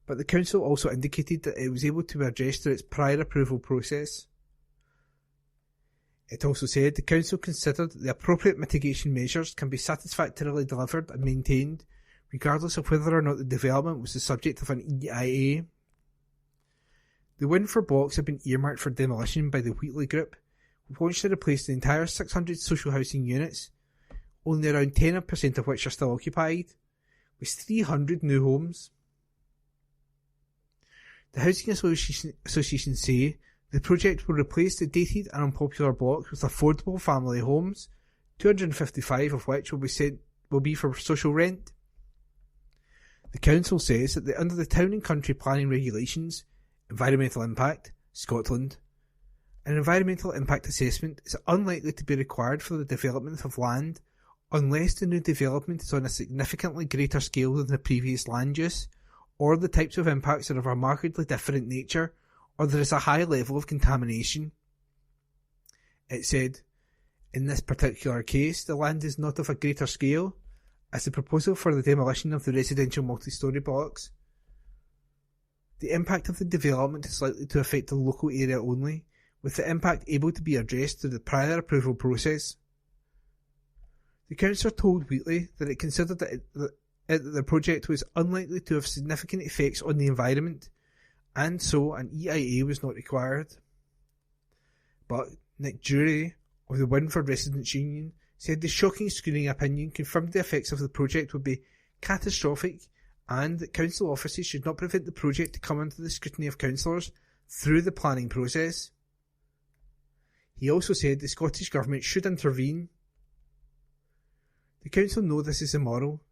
But the council also indicated that it was able to be addressed through its prior approval process. It also said the council considered that the appropriate mitigation measures can be satisfactorily delivered and maintained regardless of whether or not the development was the subject of an EIA. The Winford blocks have been earmarked for demolition by the Wheatley Group, which wants to replace the entire 600 social housing units, only around 10% of which are still occupied, with 300 new homes. The Housing Association say the project will replace the dated and unpopular blocks with affordable family homes, 255 of which will be for social rent. The council says that under the Town and Country Planning Regulations, Environmental Impact, Scotland, an environmental impact assessment is unlikely to be required for the development of land unless the new development is on a significantly greater scale than the previous land use, or the types of impacts are of a markedly different nature, or there is a high level of contamination. It said, in this particular case, the land is not of a greater scale, as the proposal for the demolition of the residential multi-storey blocks. The impact of the development is likely to affect the local area only, with the impact able to be addressed through the prior approval process. The council told Wheatley that it considered that the project was unlikely to have significant effects on the environment, and so an EIA was not required. But Nick Drury, of the Winford Residents' Union said the shocking screening opinion confirmed the effects of the project would be catastrophic and that council offices should not prevent the project to come under the scrutiny of councillors through the planning process. He also said the Scottish Government should intervene. The council know this is immoral.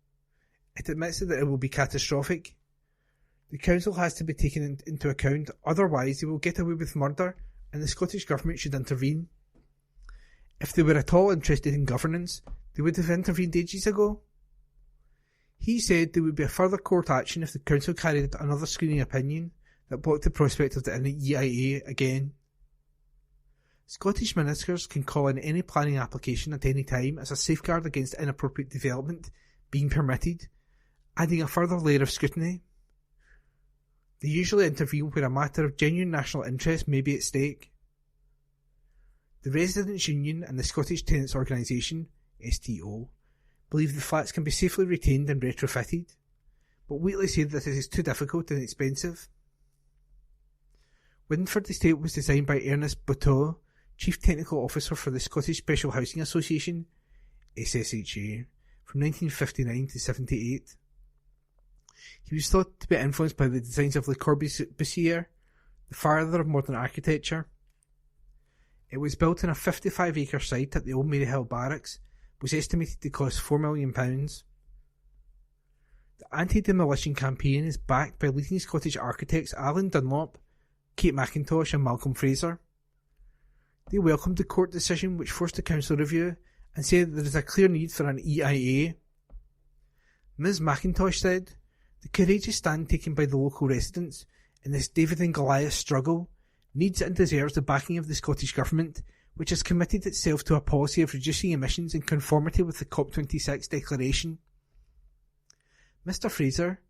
It admits that it will be catastrophic. The council has to be taken into account, otherwise they will get away with murder and the Scottish Government should intervene. If they were at all interested in governance, they would have intervened ages ago. He said there would be a further court action if the council carried out another screening opinion that blocked the prospect of the EIA again. Scottish ministers can call in any planning application at any time as a safeguard against inappropriate development being permitted, adding a further layer of scrutiny. They usually intervene where a matter of genuine national interest may be at stake. The Residents' Union and the Scottish Tenants' Organisation, STO, believe the flats can be safely retained and retrofitted, but Wheatley said that it is too difficult and expensive. Winford Estate was designed by Ernest Boteau, Chief Technical Officer for the Scottish Special Housing Association, SSHA, from 1959 to 78. He was thought to be influenced by the designs of Le Corbusier, the father of modern architecture. It was built on a 55-acre site at the Old Maryhill Barracks, was estimated to cost £4 million. The anti-demolition campaign is backed by leading Scottish architects Alan Dunlop, Kate McIntosh and Malcolm Fraser. They welcomed the court decision which forced a council review and said that there is a clear need for an EIA. Ms McIntosh said, "The courageous stand taken by the local residents in this David and Goliath struggle needs and deserves the backing of the Scottish Government, which has committed itself to a policy of reducing emissions in conformity with the COP26 declaration." Mr Fraser,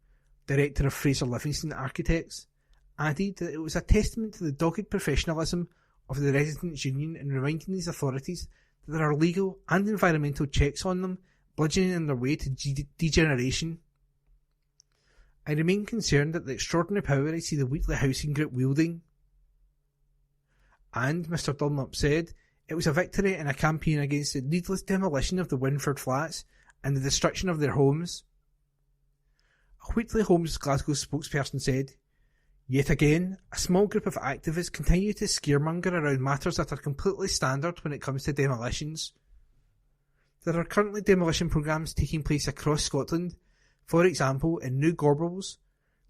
director of Fraser Livingston Architects, added that it was a testament to the dogged professionalism of the Residents' Union in reminding these authorities that there are legal and environmental checks on them, bludgeoning their way to degeneration. "I remain concerned at the extraordinary power I see the Wheatley Housing Group wielding." And Mr Dunlop said it was a victory in a campaign against the needless demolition of the Winford flats and the destruction of their homes. A Wheatley Homes Glasgow spokesperson said, "Yet again, a small group of activists continue to scaremonger around matters that are completely standard when it comes to demolitions. There are currently demolition programmes taking place across Scotland, for example in New Gorbals,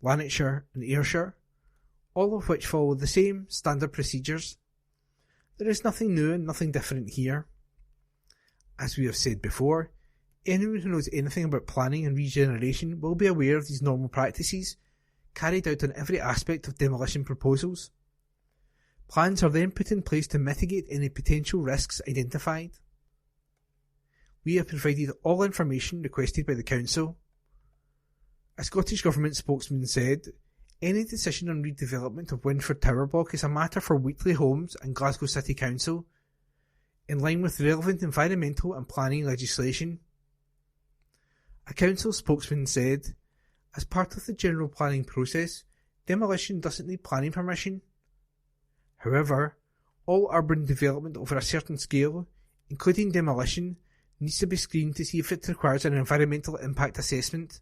Lanarkshire and Ayrshire, all of which follow the same standard procedures. There is nothing new and nothing different here. As we have said before, anyone who knows anything about planning and regeneration will be aware of these normal practices, carried out on every aspect of demolition proposals. Plans are then put in place to mitigate any potential risks identified. We have provided all information requested by the Council." A Scottish Government spokesman said, "Any decision on redevelopment of Winford Tower Block is a matter for Wheatley Homes and Glasgow City Council, in line with relevant environmental and planning legislation." A council spokesman said, "As part of the general planning process, demolition doesn't need planning permission. However, all urban development over a certain scale, including demolition, needs to be screened to see if it requires an environmental impact assessment.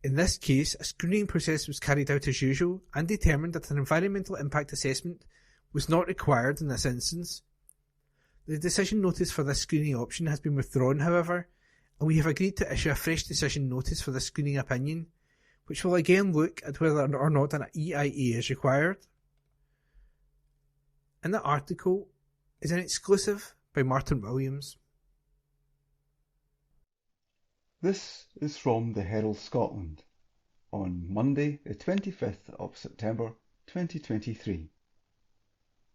In this case, a screening process was carried out as usual and determined that an environmental impact assessment was not required in this instance. The decision notice for this screening option has been withdrawn, however, and we have agreed to issue a fresh decision notice for the screening opinion, which will again look at whether or not an EIA is required." And the article is an exclusive by Martin Williams. This is from the Herald Scotland on Monday the 25th of September 2023.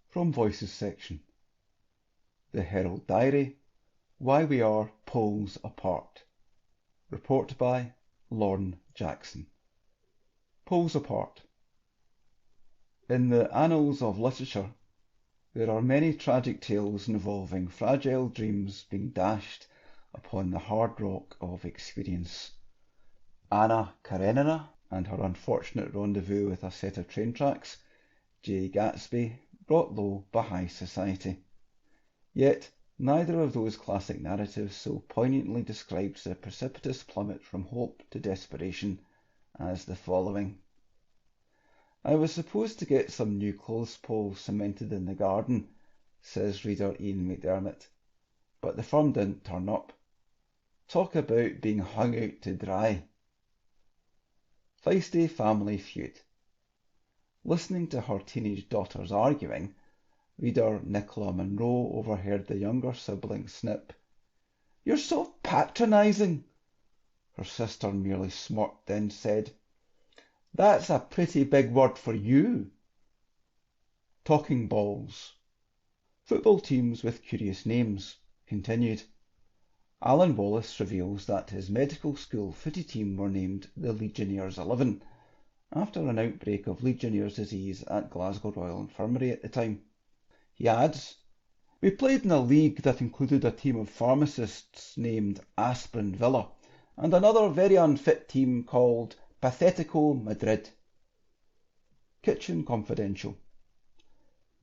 From Voices section. The Herald Diary, Why We Are Poles Apart. Report by Lorne Jackson. Poles apart. In the annals of literature, there are many tragic tales involving fragile dreams being dashed upon the hard rock of experience. Anna Karenina and her unfortunate rendezvous with a set of train tracks, Jay Gatsby, brought low by high society. Yet neither of those classic narratives so poignantly describes the precipitous plummet from hope to desperation as the following. I was supposed to get some new clothes poles cemented in the garden, says reader Ian McDermott, but the firm didn't turn up. Talk about being hung out to dry. Feisty family feud. Listening to her teenage daughters arguing, reader Nicola Munro overheard the younger sibling snip. "You're so patronising." Her sister merely smirked, then said, "That's a pretty big word for you." Talking balls. Football teams with curious names continued. Alan Wallace reveals that his medical school footy team were named the Legionnaires 11 after an outbreak of Legionnaires' disease at Glasgow Royal Infirmary at the time. He adds, "We played in a league that included a team of pharmacists named Aspirin Villa and another very unfit team called Pathetico Madrid." Kitchen Confidential.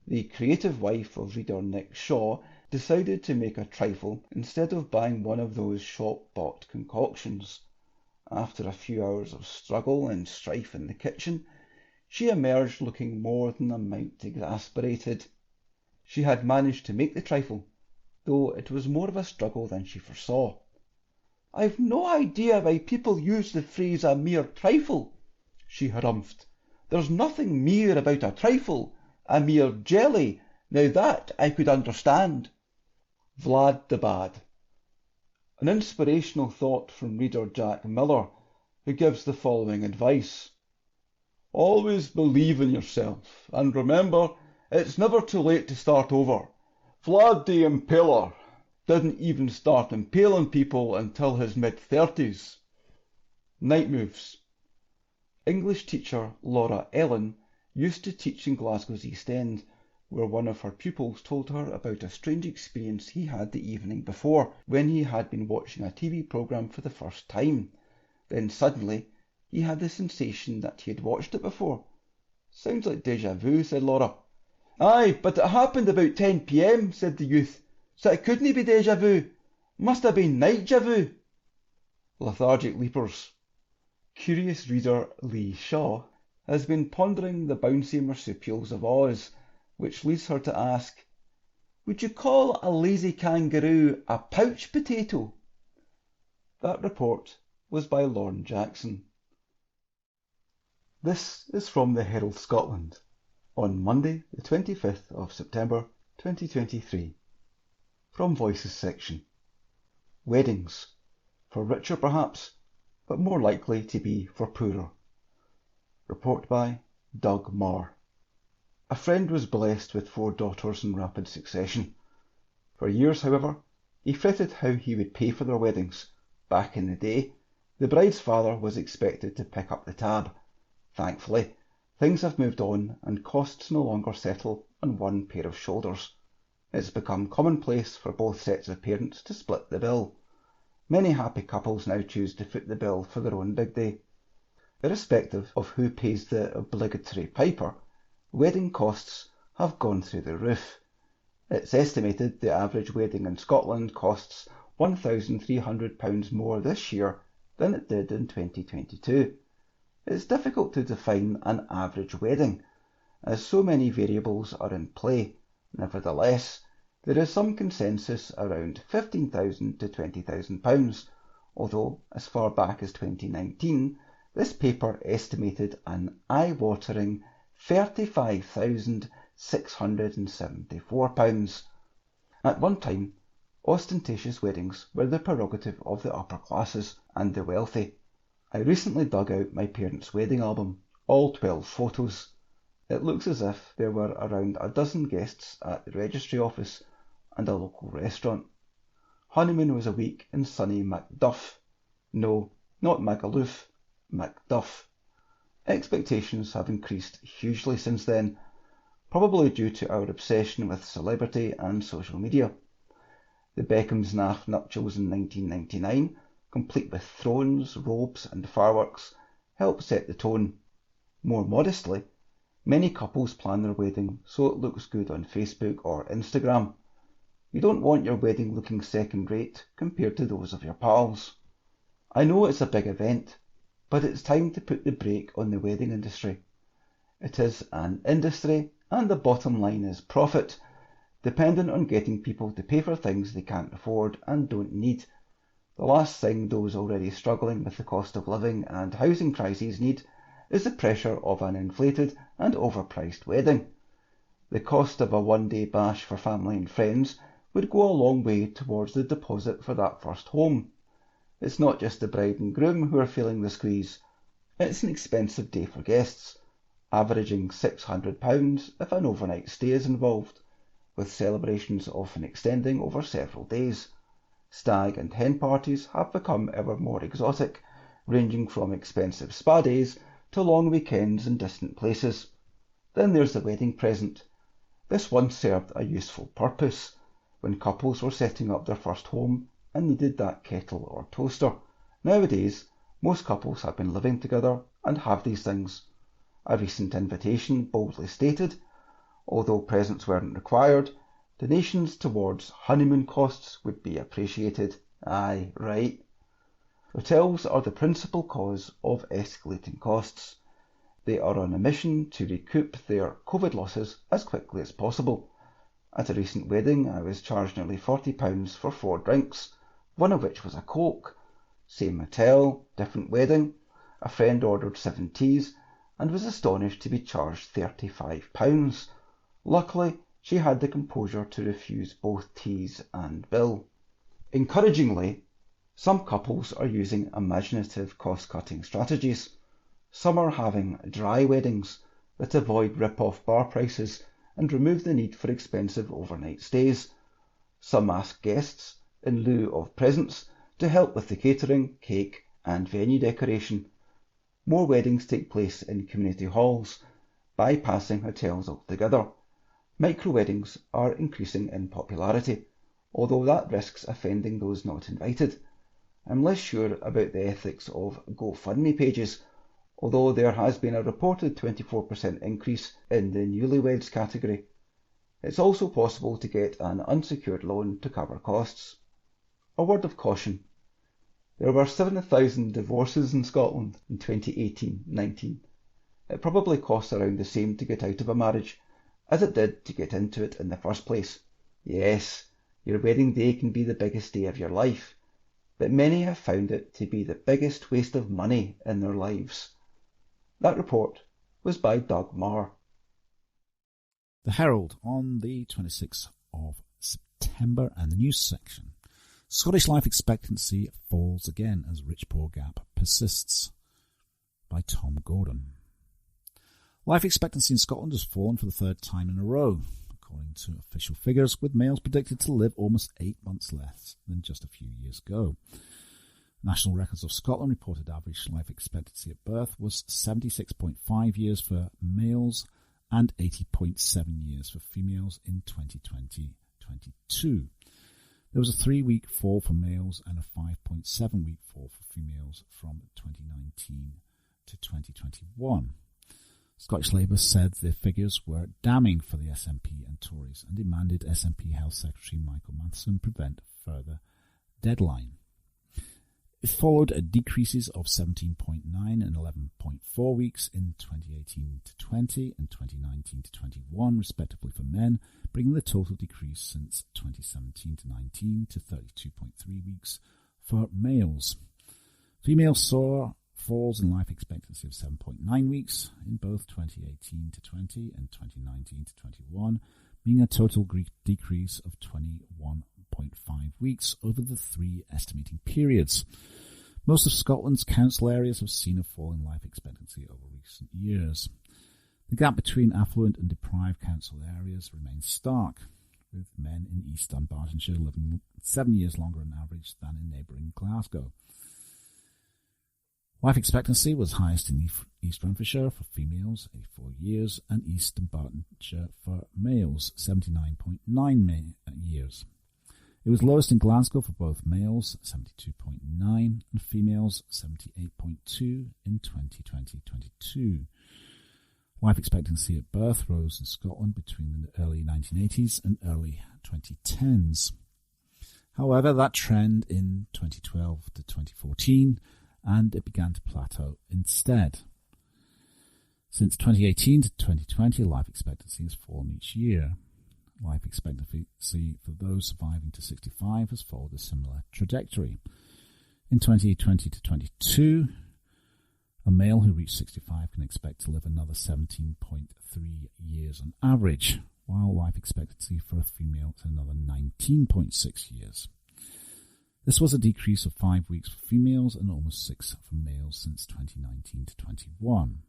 The creative wife of reader Nick Shaw decided to make a trifle instead of buying one of those shop-bought concoctions. After a few hours of struggle and strife in the kitchen, she emerged looking more than a mite exasperated. She had managed to make the trifle, though it was more of a struggle than she foresaw. "I've no idea why people use the phrase a mere trifle," she harumphed. "There's nothing mere about a trifle. A mere jelly. Now that I could understand." Vlad the Bad. An inspirational thought from reader Jack Miller, who gives the following advice. "Always believe in yourself, and remember, it's never too late to start over. Vlad the Impaler didn't even start impaling people until his mid-30s. Night moves. English teacher Laura Ellen used to teach in Glasgow's East End, where one of her pupils told her about a strange experience he had the evening before, when he had been watching a TV programme for the first time. Then suddenly he had the sensation that he had watched it before. "Sounds like déjà vu," said Laura. "Aye, but it happened about 10 p.m, said the youth, so it couldn't be déjà vu. Must have been night-ja vu." Lethargic leapers. Curious reader Lee Shaw has been pondering the bouncy marsupials of Oz, which leads her to ask, "Would you call a lazy kangaroo a pouch potato?" That report was by Lorne Jackson. This is from the Herald Scotland on Monday the 25th of September 2023. From Voices section. Weddings. For richer perhaps, but more likely to be for poorer. Report by Doug Marr. A friend was blessed with 4 daughters in rapid succession. For years, however, he fretted how he would pay for their weddings. Back in the day, the bride's father was expected to pick up the tab. Thankfully, things have moved on and costs no longer settle on one pair of shoulders. It's become commonplace for both sets of parents to split the bill. Many happy couples now choose to foot the bill for their own big day. Irrespective of who pays the obligatory piper, wedding costs have gone through the roof. It's estimated the average wedding in Scotland costs £1,300 more this year than it did in 2022. It's difficult to define an average wedding, as so many variables are in play. Nevertheless, there is some consensus around £15,000 to £20,000, although as far back as 2019, this paper estimated an eye-watering £35,674. At one time, ostentatious weddings were the prerogative of the upper classes and the wealthy. I recently dug out my parents' wedding album, all 12 photos. It looks as if there were around a dozen guests at the registry office and a local restaurant. Honeymoon was a week in sunny Macduff. No, not Magaluf, Macduff. Expectations have increased hugely since then, probably due to our obsession with celebrity and social media. The Beckham's Naff nuptials in 1999, complete with thrones, robes and fireworks, helped set the tone. More modestly, many couples plan their wedding so it looks good on Facebook or Instagram. You don't want your wedding looking second rate compared to those of your pals. I know it's a big event, but it's time to put the brake on the wedding industry. It is an industry, and the bottom line is profit, dependent on getting people to pay for things they can't afford and don't need. The last thing those already struggling with the cost of living and housing crises need is the pressure of an inflated and overpriced wedding. The cost of a one-day bash for family and friends would go a long way towards the deposit for that first home. It's not just the bride and groom who are feeling the squeeze. It's an expensive day for guests, averaging £600 if an overnight stay is involved, with celebrations often extending over several days. Stag and hen parties have become ever more exotic, ranging from expensive spa days to long weekends in distant places. Then there's the wedding present. This once served a useful purpose, when couples were setting up their first home and needed that kettle or toaster. Nowadays, most couples have been living together and have these things. A recent invitation boldly stated, although presents weren't required, donations towards honeymoon costs would be appreciated. Aye, right. Hotels are the principal cause of escalating costs. They are on a mission to recoup their COVID losses as quickly as possible. At a recent wedding, I was charged nearly £40 for 4 drinks, one of which was a Coke. Same hotel, different wedding. A friend ordered 7 teas and was astonished to be charged £35. Luckily, she had the composure to refuse both teas and bill. Encouragingly, some couples are using imaginative cost-cutting strategies. Some are having dry weddings that avoid rip-off bar prices and remove the need for expensive overnight stays. Some ask guests, in lieu of presents, to help with the catering, cake and venue decoration. More weddings take place in community halls, bypassing hotels altogether. Micro-weddings are increasing in popularity, although that risks offending those not invited. I'm less sure about the ethics of GoFundMe pages, although there has been a reported 24% increase in the newlyweds category. It's also possible to get an unsecured loan to cover costs. A word of caution. There were 7,000 divorces in Scotland in 2018-19. It probably costs around the same to get out of a marriage as it did to get into it in the first place. Yes, your wedding day can be the biggest day of your life, but many have found it to be the biggest waste of money in their lives. That report was by Doug Marr. The Herald on the 26th of September and the news section. Scottish life expectancy falls again as rich-poor gap persists, by Tom Gordon. Life expectancy in Scotland has fallen for the 3rd time in a row, according to official figures, with males predicted to live almost 8 months less than just a few years ago. National Records of Scotland reported average life expectancy at birth was 76.5 years for males and 80.7 years for females in 2020-22. There was a 3-week fall for males and a 5.7-week fall for females from 2019 to 2021. Scottish Labour said the figures were damning for the SNP and Tories and demanded SNP Health Secretary Michael Matheson prevent further deadline. It followed decreases of 17.9 and 11.4 weeks in 2018-20 and 2019-21, respectively for men, bringing the total decrease since 2017-19 to 32.3 weeks for males. Females saw falls in life expectancy of 7.9 weeks in both 2018-20 and 2019-21, meaning a total decrease of 21.5 weeks over the 3 estimating periods. Most of Scotland's council areas have seen a fall in life expectancy over recent years. The gap between affluent and deprived council areas remains stark, with men in East Dunbartonshire living 7 years longer on average than in neighbouring Glasgow. Life expectancy was highest in East Renfrewshire for females, 84 years, and East Dunbartonshire for males, 79.9 years. It was lowest in Glasgow for both males, 72.9, and females, 78.2 in 2020-22. Life expectancy at birth rose in Scotland between the early 1980s and early 2010s. However, that trend in 2012 to 2014, and it began to plateau instead. Since 2018 to 2020, life expectancy has fallen each year. Life expectancy for those surviving to 65 has followed a similar trajectory. In 2020 to 22, a male who reached 65 can expect to live another 17.3 years on average, while life expectancy for a female is another 19.6 years. This was a decrease of 5 weeks for females and almost 6 for males since 2019 to 21.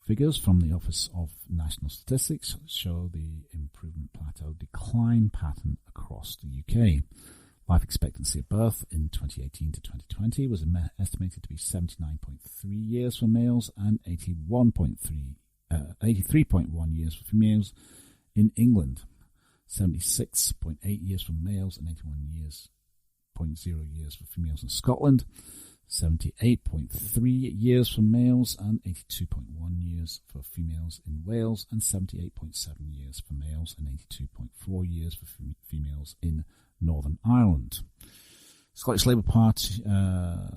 Figures from the Office of National Statistics show the improvement plateau decline pattern across the UK. Life expectancy at birth in 2018 to 2020 was estimated to be 79.3 years for males and 83.1 years for females in England, 76.8 years for males and 81.0 years for females in Scotland, 78.3 years for males and 82.1 years for females in Wales, and 78.7 years for males and 82.4 years for females in Northern Ireland. Scottish Labour Party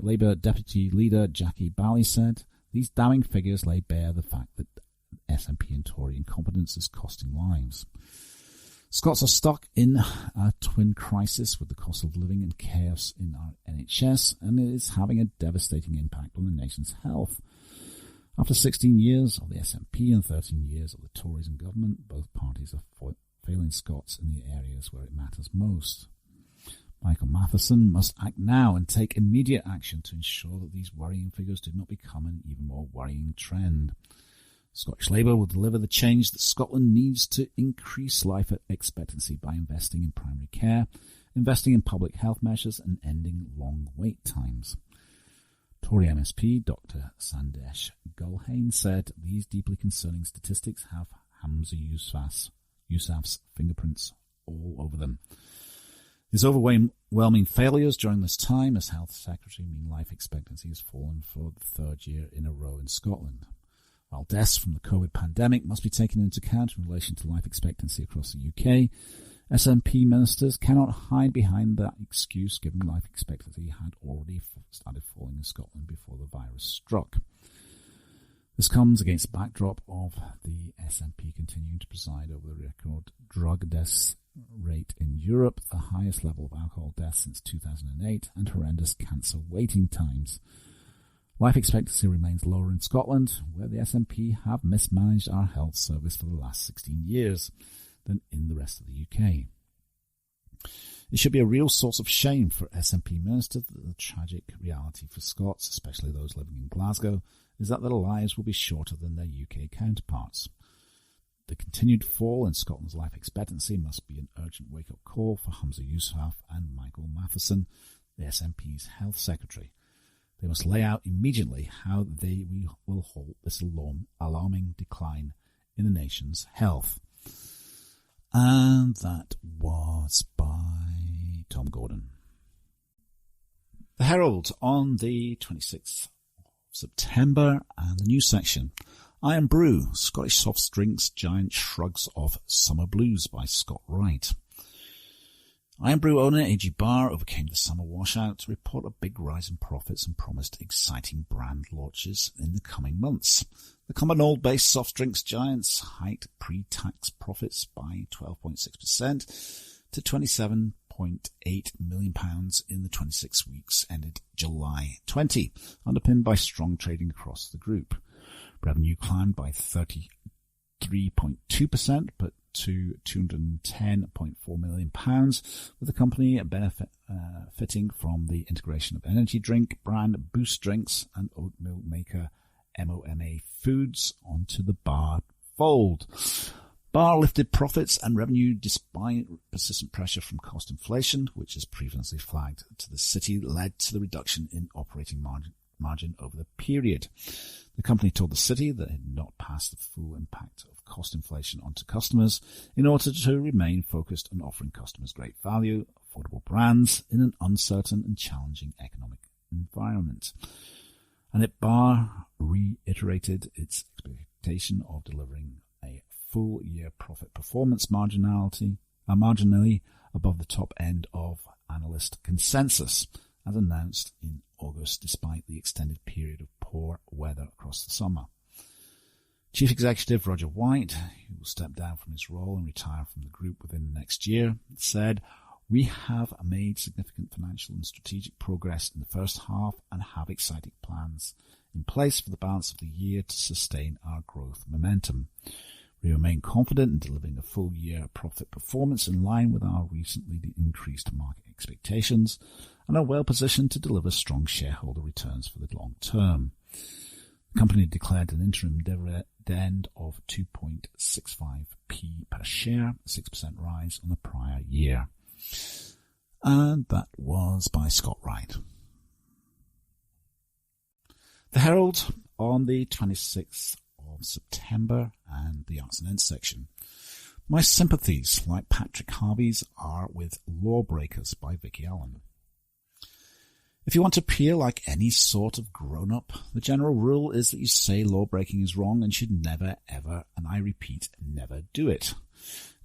Labour Deputy Leader Jackie Bally said, "These damning figures lay bare the fact that SNP and Tory incompetence is costing lives. Scots are stuck in a twin crisis with the cost of living and chaos in our NHS, and it is having a devastating impact on the nation's health. After 16 years of the SNP and 13 years of the Tories in government, both parties are failing Scots in the areas where it matters most. Michael Matheson must act now and take immediate action to ensure that these worrying figures do not become an even more worrying trend. Scottish Labour will deliver the change that Scotland needs to increase life expectancy by investing in primary care, investing in public health measures and ending long wait times." Tory MSP Dr Sandesh Gulhane said, "These deeply concerning statistics have Hamza Yousaf's fingerprints all over them. His overwhelming failures during this time as Health Secretary mean life expectancy has fallen for the third year in a row in Scotland. While deaths from the COVID pandemic must be taken into account in relation to life expectancy across the UK, SNP ministers cannot hide behind that excuse, given life expectancy had already started falling in Scotland before the virus struck. This comes against the backdrop of the SNP continuing to preside over the record drug deaths rate in Europe, the highest level of alcohol deaths since 2008, and horrendous cancer waiting times. Life expectancy remains lower in Scotland, where the SNP have mismanaged our health service for the last 16 years, than in the rest of the UK. It should be a real source of shame for SNP ministers that the tragic reality for Scots, especially those living in Glasgow, is that their lives will be shorter than their UK counterparts. The continued fall in Scotland's life expectancy must be an urgent wake-up call for Hamza Yousaf and Michael Matheson, the SNP's Health Secretary. They must lay out immediately how they will halt this alarming decline in the nation's health." And that was by Tom Gordon. The Herald on the 26th of September, and the news section. Iron Brew, Scottish soft drinks giant shrugs off summer blues by Scott Wright. Iron Brew owner AG Barr overcame the summer washout to report a big rise in profits and promised exciting brand launches in the coming months. The common old-based soft drinks giants hiked pre-tax profits by 12.6% to £27.8 million in the 26 weeks ended July 20, underpinned by strong trading across the group. Revenue climbed by 33.2%, but to £210.4 million, with the company benefiting from the integration of energy drink brand Boost Drinks and oat milk maker MOMA Foods onto the Barr fold. Barr lifted profits and revenue despite persistent pressure from cost inflation, which as previously flagged to the city led to the reduction in operating margin over the period. The company told the city that it had not passed the full impact of cost inflation onto customers in order to remain focused on offering customers great value, affordable brands in an uncertain and challenging economic environment. And Barr reiterated its expectation of delivering a full-year profit performance marginally above the top end of analyst consensus, as announced in August, despite the extended period of poor weather across the summer. Chief Executive Roger White, who will step down from his role and retire from the group within the next year, said, "We have made significant financial and strategic progress in the first half and have exciting plans in place for the balance of the year to sustain our growth momentum. We remain confident in delivering a full-year profit performance in line with our recently increased market expectations and are well positioned to deliver strong shareholder returns for the long term." The company declared an interim dividend of 2.65p per share, a 6% rise on the prior year. And that was by Scott Wright. The Herald on the 26th of September and the Arts and Ends section. My sympathies, like Patrick Harvey's, are with Lawbreakers by Vicky Allen. If you want to appear like any sort of grown-up, the general rule is that you say law-breaking is wrong and should never, ever, and I repeat, never do it.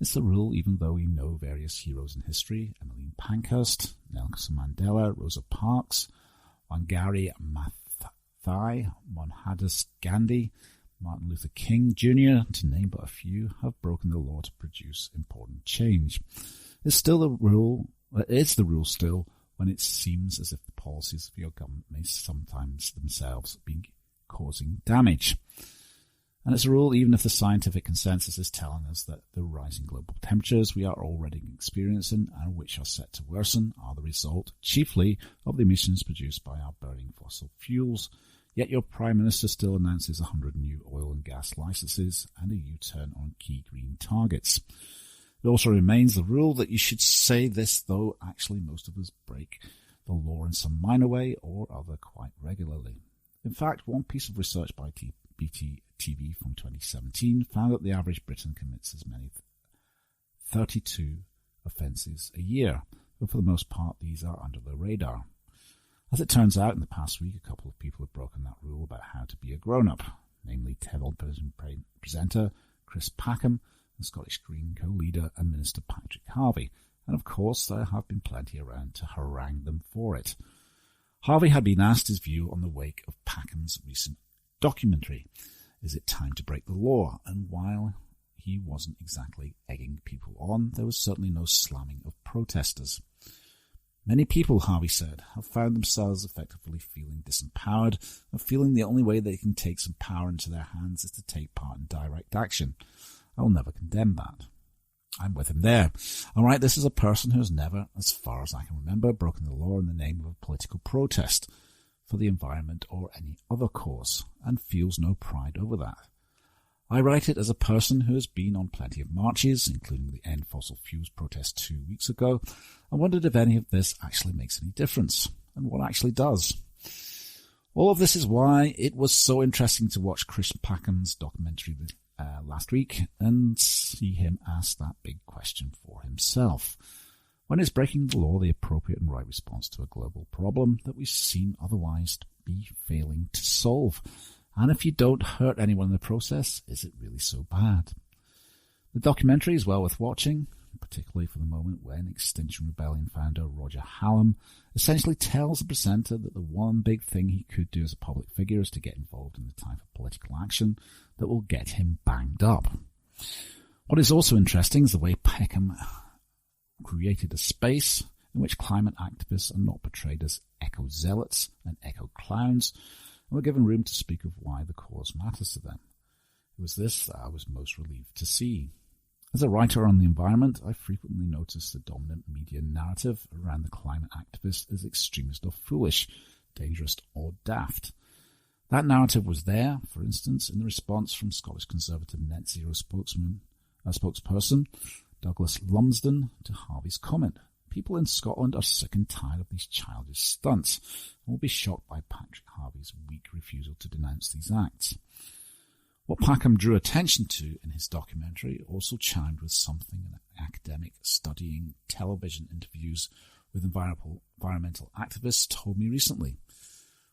It's the rule even though we know various heroes in history, Emmeline Pankhurst, Nelson Mandela, Rosa Parks, Wangari Maathai, Mohandas Gandhi, Martin Luther King Jr., to name but a few, have broken the law to produce important change. It's the rule still, when it seems as if the policies of your government may sometimes themselves be causing damage. And it's a rule even if the scientific consensus is telling us that the rising global temperatures we are already experiencing and which are set to worsen are the result chiefly of the emissions produced by our burning fossil fuels. Yet your Prime Minister still announces 100 new oil and gas licenses and a U-turn on key green targets. It also remains the rule that you should say this, though actually most of us break the law in some minor way or other quite regularly. In fact, one piece of research by BTTV from 2017 found that the average Briton commits as many 32 offences a year, but for the most part these are under the radar. As it turns out, in the past week a couple of people have broken that rule about how to be a grown-up, namely television presenter Chris Packham, the Scottish Green co-leader and Minister Patrick Harvey, and of course there have been plenty around to harangue them for it. Harvey had been asked his view on the wake of Packham's recent documentary, Is It Time to Break the Law? And while he wasn't exactly egging people on, there was certainly no slamming of protesters. Many people, Harvey said, have found themselves effectively feeling disempowered and feeling the only way they can take some power into their hands is to take part in direct action. I will never condemn that. I'm with him there. All right, this is a person who has never, as far as I can remember, broken the law in the name of a political protest for the environment or any other cause, and feels no pride over that. I write it as a person who has been on plenty of marches, including the End Fossil Fuels protest 2 weeks ago, and wondered if any of this actually makes any difference, and what actually does. All of this is why it was so interesting to watch Chris Packham's documentary last week and see him ask that big question for himself. When is breaking the law the appropriate and right response to a global problem that we seem otherwise to be failing to solve? And if you don't hurt anyone in the process, is it really so bad? The documentary is well worth watching, particularly for the moment when Extinction Rebellion founder Roger Hallam essentially tells the presenter that the one big thing he could do as a public figure is to get involved in the type of political action that will get him banged up. What is also interesting is the way Peckham created a space in which climate activists are not portrayed as eco-zealots and eco-clowns, and were given room to speak of why the cause matters to them. It was this that I was most relieved to see. As a writer on the environment, I frequently notice the dominant media narrative around the climate activist as extremist or foolish, dangerous or daft. That narrative was there, for instance, in the response from Scottish Conservative Net Zero spokesperson Douglas Lumsden to Harvey's comment. People in Scotland are sick and tired of these childish stunts and will be shocked by Patrick Harvey's weak refusal to denounce these acts. What Packham drew attention to in his documentary also chimed with something an academic studying television interviews with environmental activists told me recently.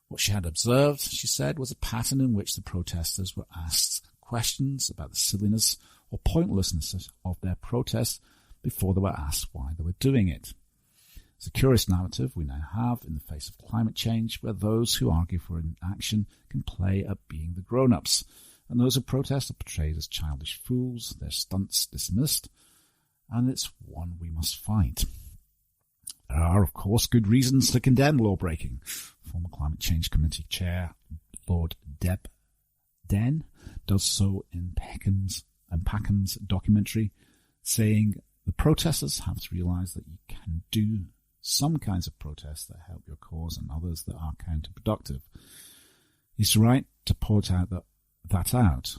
What she had observed, she said, was a pattern in which the protesters were asked questions about the silliness or pointlessness of their protests before they were asked why they were doing it. It's a curious narrative we now have in the face of climate change, where those who argue for inaction can play at being the grown-ups, and those who protest are portrayed as childish fools, their stunts dismissed, and it's one we must fight. There are, of course, good reasons to condemn law-breaking. Former Climate Change Committee Chair Lord Den does so in Packen's documentary, saying the protesters have to realise that you can do some kinds of protests that help your cause and others that are counterproductive. He's right to point out that out.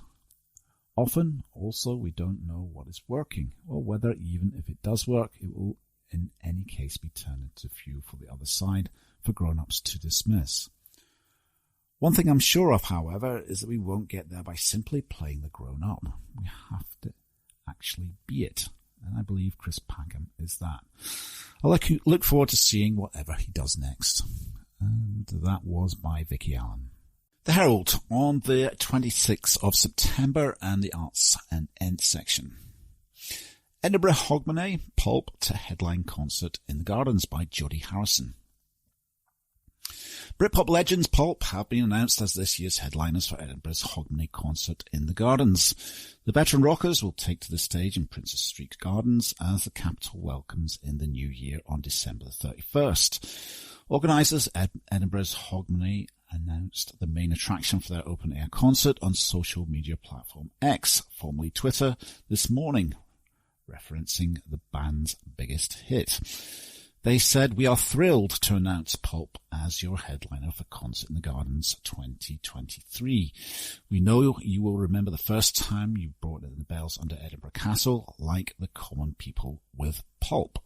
Often, also, we don't know what is working, or whether even if it does work, it will in any case be turned into fuel for the other side for grown-ups to dismiss. One thing I'm sure of, however, is that we won't get there by simply playing the grown-up. We have to actually be it, and I believe Chris Packham is that. I'll look forward to seeing whatever he does next. And that was by Vicky Allen. The Herald on the 26th of September and the Arts and End section. Edinburgh Hogmanay, Pulp to headline concert in the Gardens by Jodie Harrison. Britpop legends Pulp have been announced as this year's headliners for Edinburgh's Hogmanay concert in the Gardens. The veteran rockers will take to the stage in Princes Street Gardens as the capital welcomes in the new year on December the 31st. Organisers Edinburgh's Hogmanay announced the main attraction for their open-air concert on social media platform X, formerly Twitter, this morning, referencing the band's biggest hit. They said, "We are thrilled to announce Pulp as your headliner for Concert in the Gardens 2023. We know you will remember the first time you brought in the bells under Edinburgh Castle, like the common people with Pulp."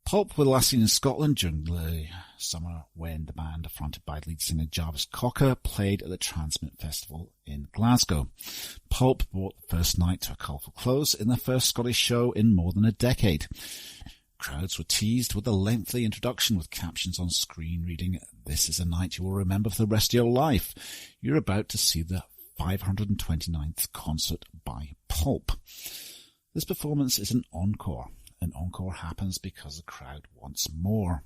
Pulp were last seen in Scotland during the summer when the band, fronted by lead singer Jarvis Cocker, played at the Transmit Festival in Glasgow. Pulp brought the first night to a colourful close in their first Scottish show in more than a decade. Crowds were teased with a lengthy introduction with captions on screen reading, "This is a night you will remember for the rest of your life. You're about to see the 529th concert by Pulp." This performance is an encore. An encore happens because the crowd wants more.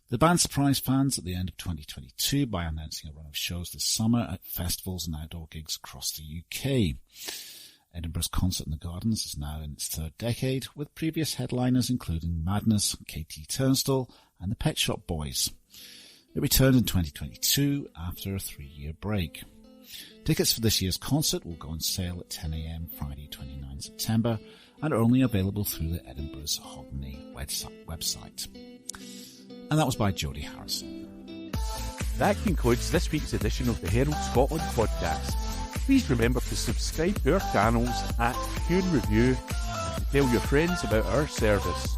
The band surprised fans at the end of 2022 by announcing a run of shows this summer at festivals and outdoor gigs across the UK. Edinburgh's Concert in the Gardens is now in its third decade, with previous headliners including Madness, KT Turnstile and the Pet Shop Boys. It returned in 2022 after a 3-year break. Tickets for this year's concert will go on sale at 10 a.m. Friday 29 September and are only available through the Edinburgh's Hogmanay website. And that was by Jodie Harrison. That concludes this week's edition of the Herald Scotland podcast. Please remember to subscribe to our channels at Tune Review and to tell your friends about our service.